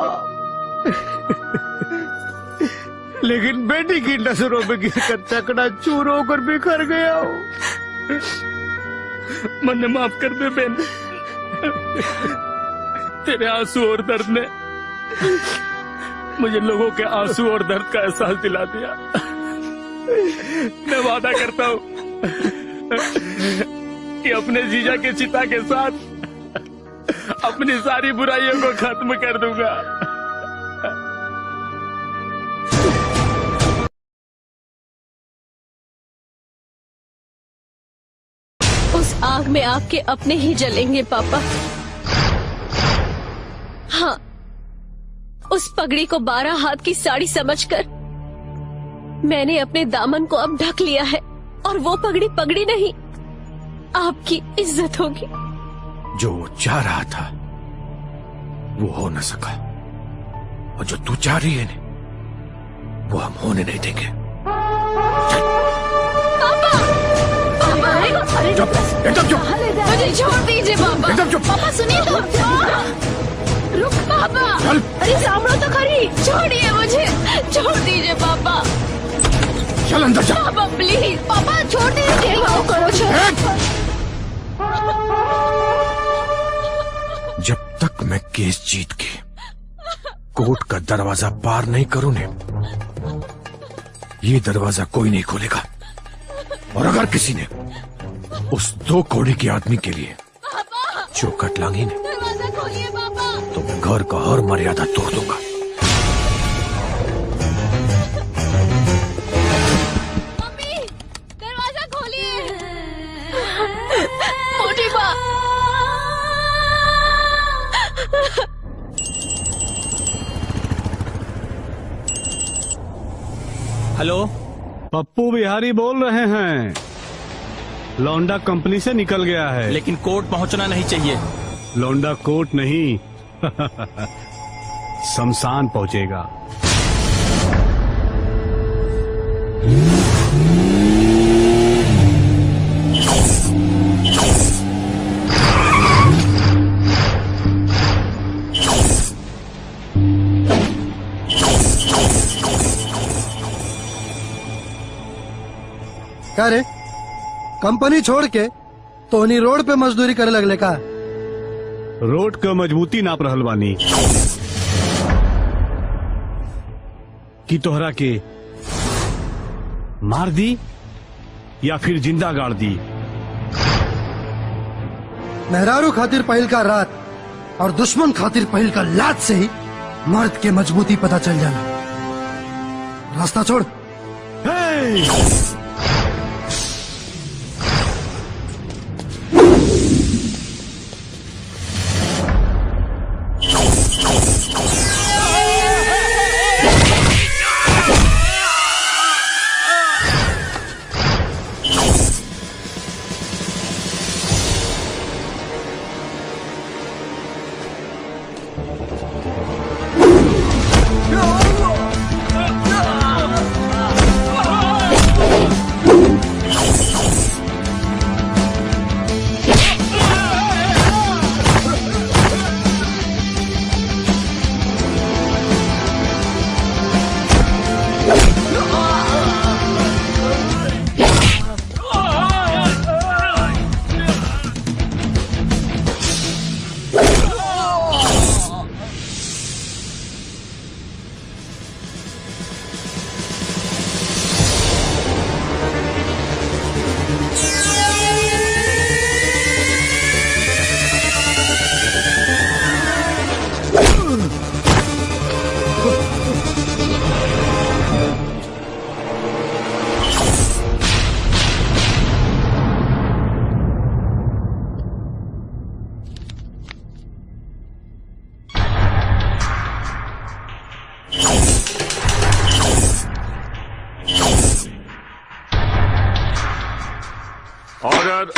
लेकिन बेटी की नजरों में गिरकर चकना चूर होकर बिखर गया हूँ। मन माफ कर दे बहन, तेरे आंसू और दर्द ने मुझे लोगों के आंसू और दर्द का एहसास दिला दिया। मैं वादा करता हूँ कि अपने जीजा के चिता के साथ अपनी सारी बुराइयों को खत्म कर दूंगा। उस आग में आपके अपने ही जलेंगे पापा। हाँ, उस पगड़ी को 12 हाथ की साड़ी समझकर मैंने अपने दामन को अब ढक लिया है, और वो पगड़ी पगड़ी नहीं, आपकी इज्जत होगी। जो वो चाह रहा था वो हो न सका, और जो तू चाह रही है ना, वो हम होने नहीं देंगे। पापा, पापा, अरे एकदम चुप, मुझे छोड़ दीजिए पापा। एकदम चुप। पापा सुनिए तो, रुक पापा, अरे सामने तो खड़ी, छोड़िए मुझे, छोड़ दीजिए पापा। चल अंदर जा। पापा प्लीज, पापा छोड़ दीजिए। जब तक मैं केस जीत के कोर्ट का दरवाजा पार नहीं करूं ने, ये दरवाजा कोई नहीं खोलेगा। और अगर किसी ने उस 2 कौड़ी के आदमी के लिए चौखट लांगी ने, तो मैं घर का हर मर्यादा तोड़ दूंगा। मम्मी, दरवाजा खोलिए। मोटी बा। हेलो, पप्पू बिहारी बोल रहे हैं। लौंडा कंपनी से निकल गया है, लेकिन कोर्ट पहुंचना नहीं चाहिए। लौंडा कोर्ट नहीं शमशान पहुंचेगा। क्या रे कंपनी छोड़ के तोहनी रोड पे मजदूरी करे लगले का? रोड का मजबूती नाप रहल बानी कि तोहरा के मार दी या फिर जिंदा गाड़ दी। मेहरारू खातिर पहिल का रात और दुश्मन खातिर पहिल का लात से ही मर्द के मजबूती पता चल जाना। रास्ता छोड़।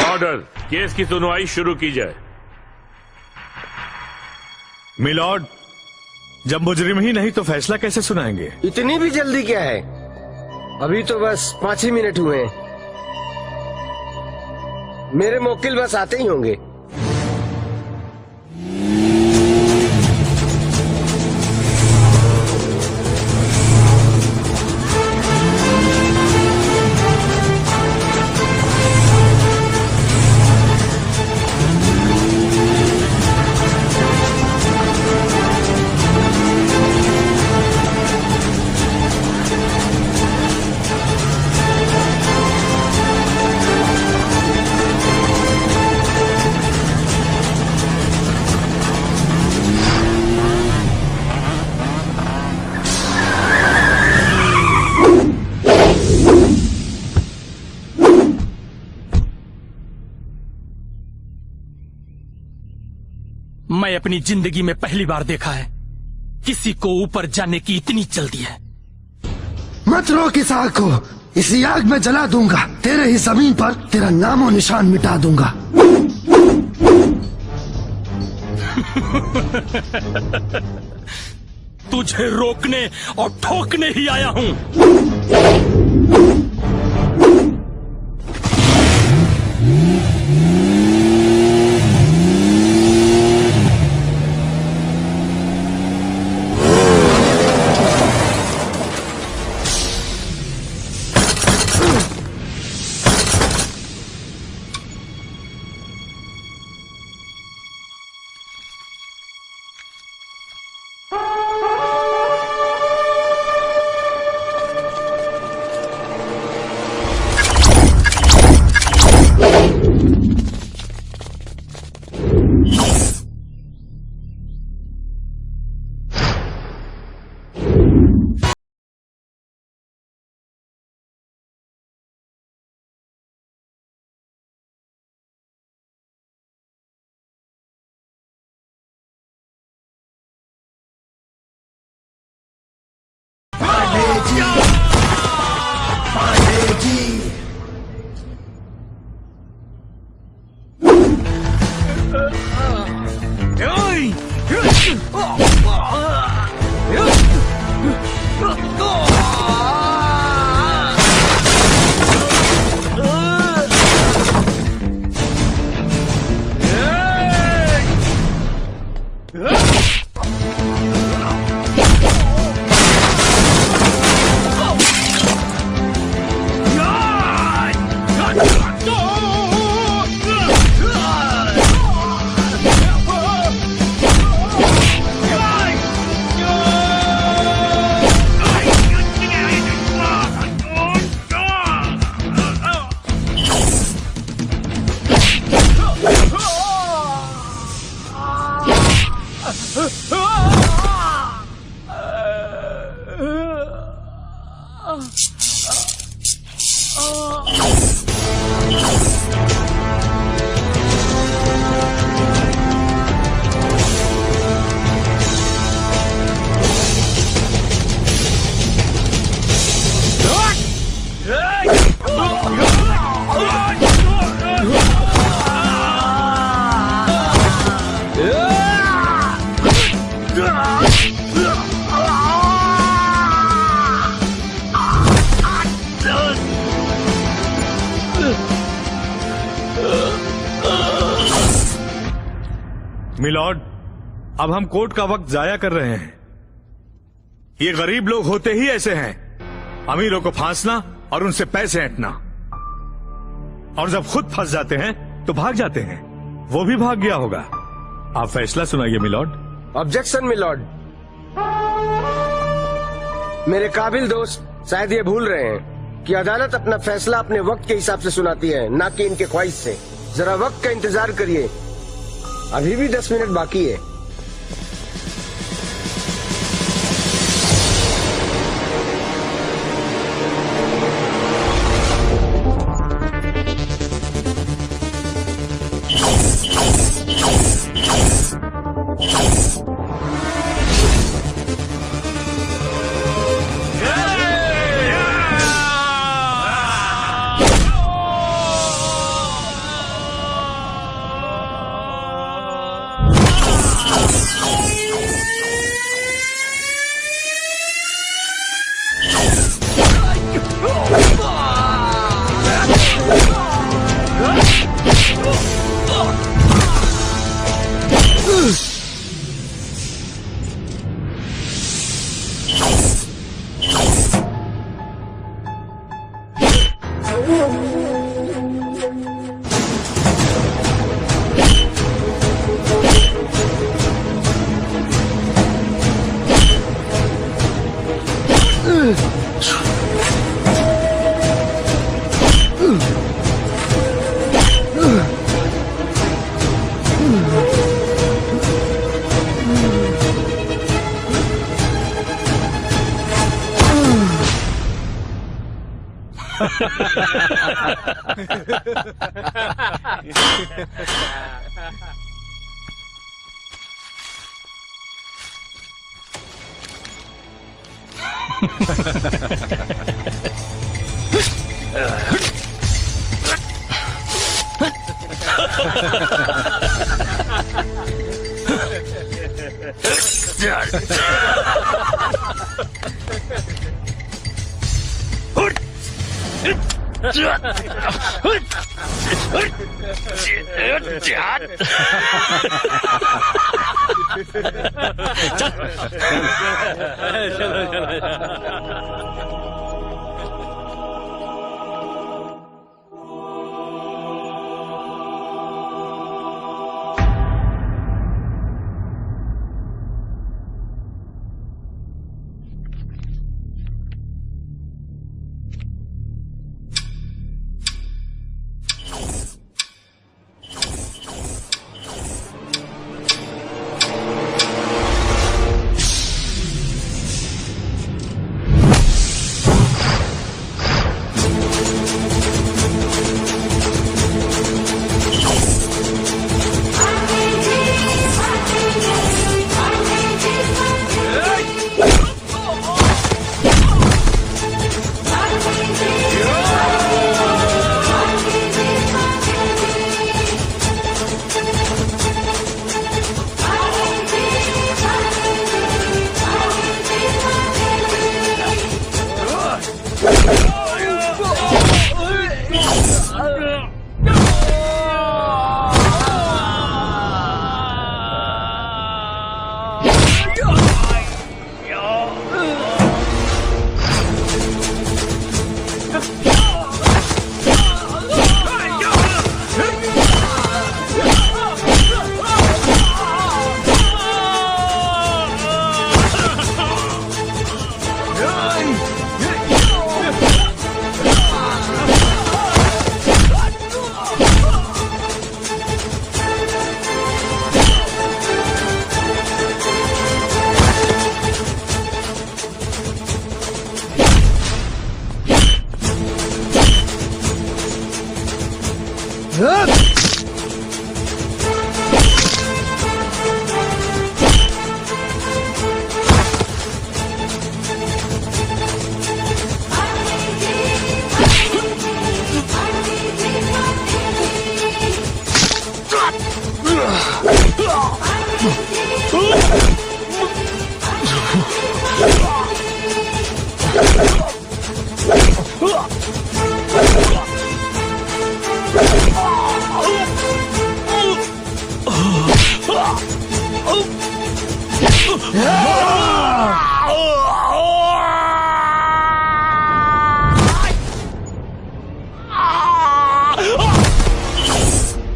ऑर्डर, केस की सुनवाई शुरू की जाए। मिलॉर्ड, जब मुजरिम ही नहीं तो फैसला कैसे सुनाएंगे? इतनी भी जल्दी क्या है? अभी तो बस 5 ही मिनट हुए हैं। मेरे मुवक्किल बस आते ही होंगे। मैं अपनी जिंदगी में पहली बार देखा है किसी को ऊपर जाने की इतनी जल्दी है। मत रोक इस आग को, इसी आग में जला दूंगा। तेरे ही जमीन पर तेरा नामो निशान मिटा दूंगा। तुझे रोकने और ठोकने ही आया हूं। मिलॉर्ड, अब हम कोर्ट का वक्त जाया कर रहे हैं। ये गरीब लोग होते ही ऐसे हैं, अमीरों को फांसना और उनसे पैसे ऐंठना, और जब खुद फंस जाते हैं तो भाग जाते हैं। वो भी भाग गया होगा। आप फैसला सुनाइए मिलॉर्ड। Objection milord. मेरे काबिल दोस्त शायद ये भूल रहे हैं कि अदालत अपना फैसला अपने वक्त के हिसाब से सुनाती है, ना कि इनके ख्वाहिश से। जरा वक्त का इंतजार करिए, अभी भी 10 मिनट बाकी है।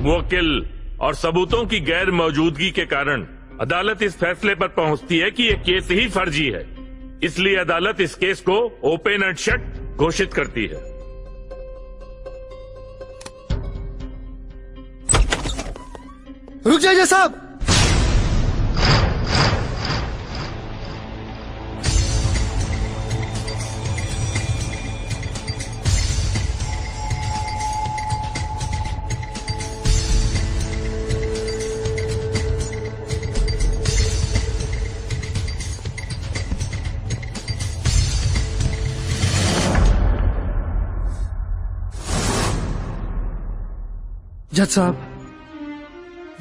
मुवक्किल और सबूतों की गैर मौजूदगी के कारण अदालत इस फैसले पर पहुंचती है कि यह केस ही फर्जी है। इसलिए अदालत इस केस को ओपन एंड शट घोषित करती है। रुक जाइए साहब।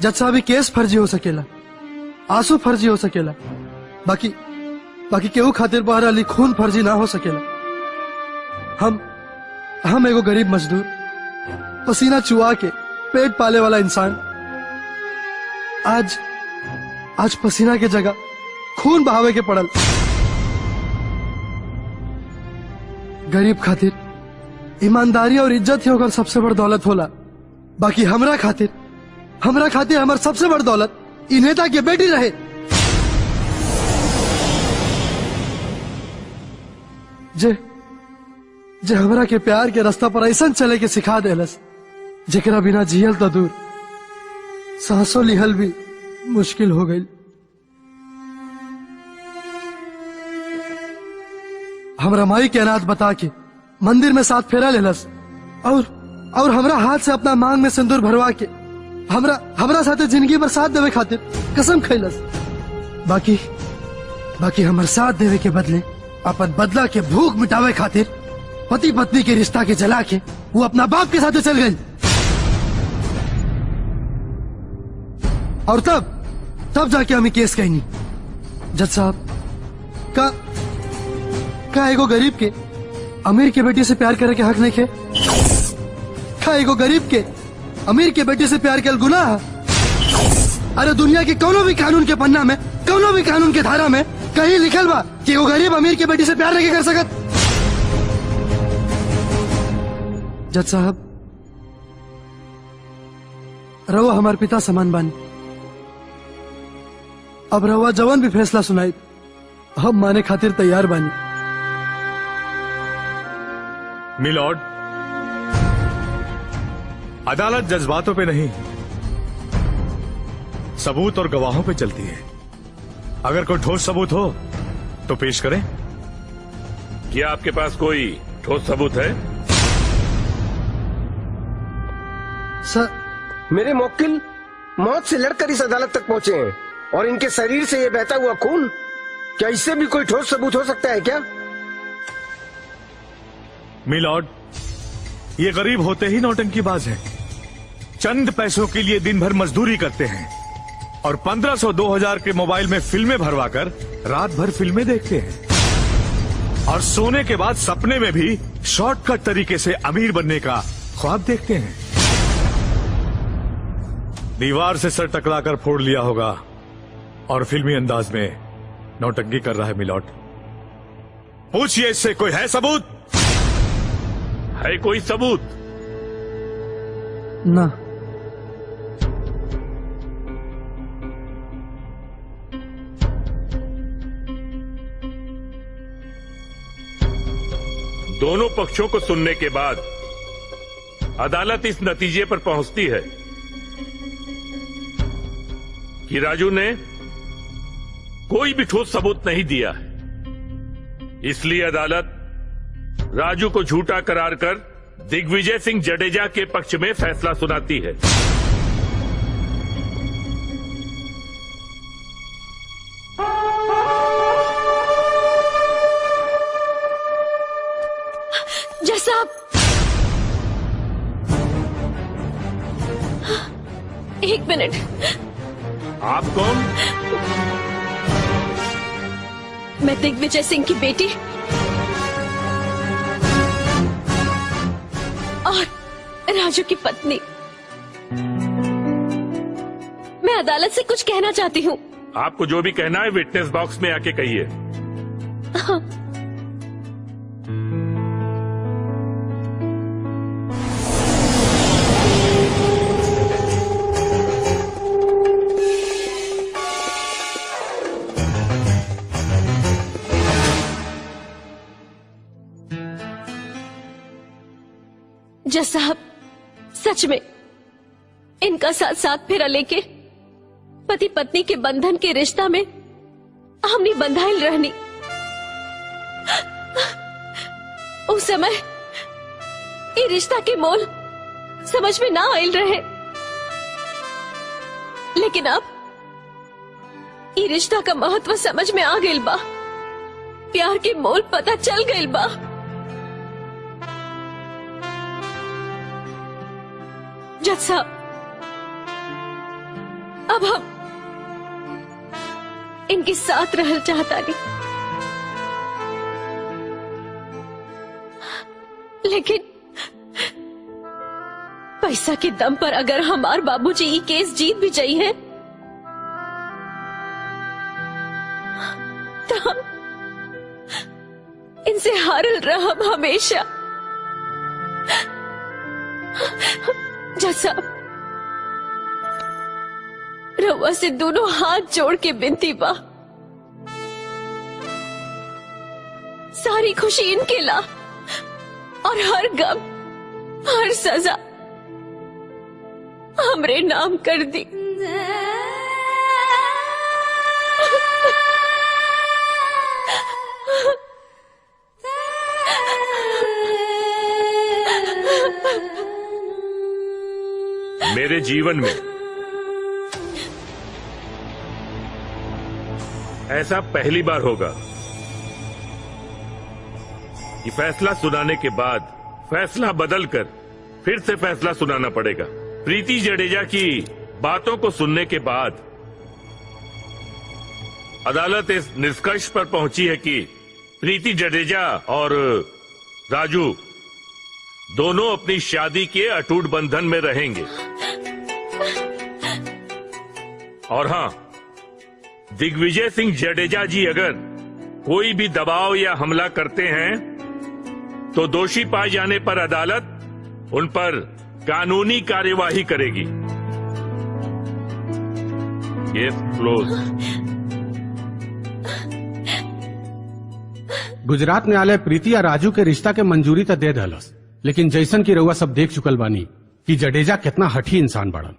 जज साहब ये केस फर्जी हो सकेला, आंसू फर्जी हो सकेला, बाकी केहू खातिर बहर अली खून फर्जी ना हो सकेला। हम एगो गरीब मजदूर, पसीना चुआ के पेट पाले वाला इंसान आज पसीना के जगह खून बहावे के पड़ल। गरीब खातिर ईमानदारी और इज्जत ही होकर सबसे बड़ दौलत होला। बाकी हमरा खातिर हमार सबसे बड़ दौलत इ नेता की बेटी रहे। जे हमरा के प्यार के रास्ता पर ऐसा चले के सिखा देलस जेकरा बिना जियल तो दूर, सांसों लिहल भी मुश्किल हो गई। हमरा माई के अनाथ बता के मंदिर में 7 फेरा लेलस और हमरा हाथ से अपना मांग में सिंदूर भरवा के हमरा साथे जिंदगी भर साथ देवे खातिर कसम खैलस। बाकी हमर साथ देवे के बदले अपन बदला के भूख मिटावे खातिर पति पत्नी के रिश्ता के जला के वो अपना बाप के साथ चल गई। और तब जाके हमें केस कहनी। जज साहब का एगो गरीब के अमीर के बेटी से प्यार करे के हक नहीं खे? का एगो गरीब के अमीर के बेटी से प्यार के गुनाह? अरे दुनिया के कोनो भी कानून के पन्ना में, कोनो भी कानून के धारा में कहीं लिखल बा कि वो गरीब अमीर के बेटी से प्यार नहीं कर सकत? जज साहब रवा हमार पिता समान बानी। अब रवा जवान भी फैसला सुनाई हम माने खातिर तैयार बानी। मिलॉर्ड, अदालत जज्बातों पे नहीं सबूत और गवाहों पे चलती है। अगर कोई ठोस सबूत हो तो पेश करें। क्या आपके पास कोई ठोस सबूत है? सर, मेरे मुवक्किल मौत से लड़कर इस अदालत तक पहुंचे हैं और इनके शरीर से ये बहता हुआ खून, क्या इससे भी कोई ठोस सबूत हो सकता है क्या? मिलॉर्ड, ये गरीब होते ही नौटंकीबाज हैं। चंद पैसों के लिए दिन भर मजदूरी करते हैं और 1500-2000 के मोबाइल में फिल्में भरवाकर रात भर फिल्में देखते हैं और सोने के बाद सपने में भी शॉर्टकट तरीके से अमीर बनने का ख्वाब देखते हैं। दीवार से सर टकराकर फोड़ लिया होगा और फिल्मी अंदाज में नौटंकी कर रहा है। मिलॉर्ड, पूछिए इससे कोई है सबूत? है कोई सबूत? ना। दोनों पक्षों को सुनने के बाद अदालत इस नतीजे पर पहुंचती है कि राजू ने कोई भी ठोस सबूत नहीं दिया है। इसलिए अदालत राजू को झूठा करार कर दिग्विजय सिंह जडेजा के पक्ष में फैसला सुनाती है। जज साहब, एक मिनट। आप कौन? मैं दिग्विजय सिंह की बेटी और राजू की पत्नी। मैं अदालत से कुछ कहना चाहती हूँ। आपको जो भी कहना है विटनेस बॉक्स में आके कहिए। जज साहब, सच में इनका साथ साथ फेरा लेके पति पत्नी के बंधन के रिश्ता में हमनी बंधाइल रहनी। उस समय ये रिश्ता के मोल समझ में ना आयल रहे, लेकिन अब ये रिश्ता का महत्व समझ में आ गइल बा। प्यार के मोल पता चल गइल बा। जज साहब, अब हम इनके साथ रहना चाहता नहीं, लेकिन पैसा के दम पर अगर हमार बाबूजी ये केस जीत भी चाहिए तो हम इनसे हारल रहब हमेशा। जज साहब, रउआ से दोनों हाथ जोड़ के विनती बा, सारी खुशी इनके ला और हर गम हर सजा हमरे नाम कर दी। मेरे जीवन में ऐसा पहली बार होगा कि फैसला सुनाने के बाद फैसला बदलकर फिर से फैसला सुनाना पड़ेगा। प्रीति जडेजा की बातों को सुनने के बाद अदालत इस निष्कर्ष पर पहुंची है कि प्रीति जडेजा और राजू दोनों अपनी शादी के अटूट बंधन में रहेंगे। और हां, दिग्विजय सिंह जडेजा जी अगर कोई भी दबाव या हमला करते हैं तो दोषी पाए जाने पर अदालत उन पर कानूनी कार्यवाही करेगी। केस क्लोज। गुजरात न्यायालय प्रीति या राजू के रिश्ता के मंजूरी तो दे दहलस, लेकिन जैसन की रउआ सब देख चुकल बानी कि जडेजा कितना हठी इंसान बड़न।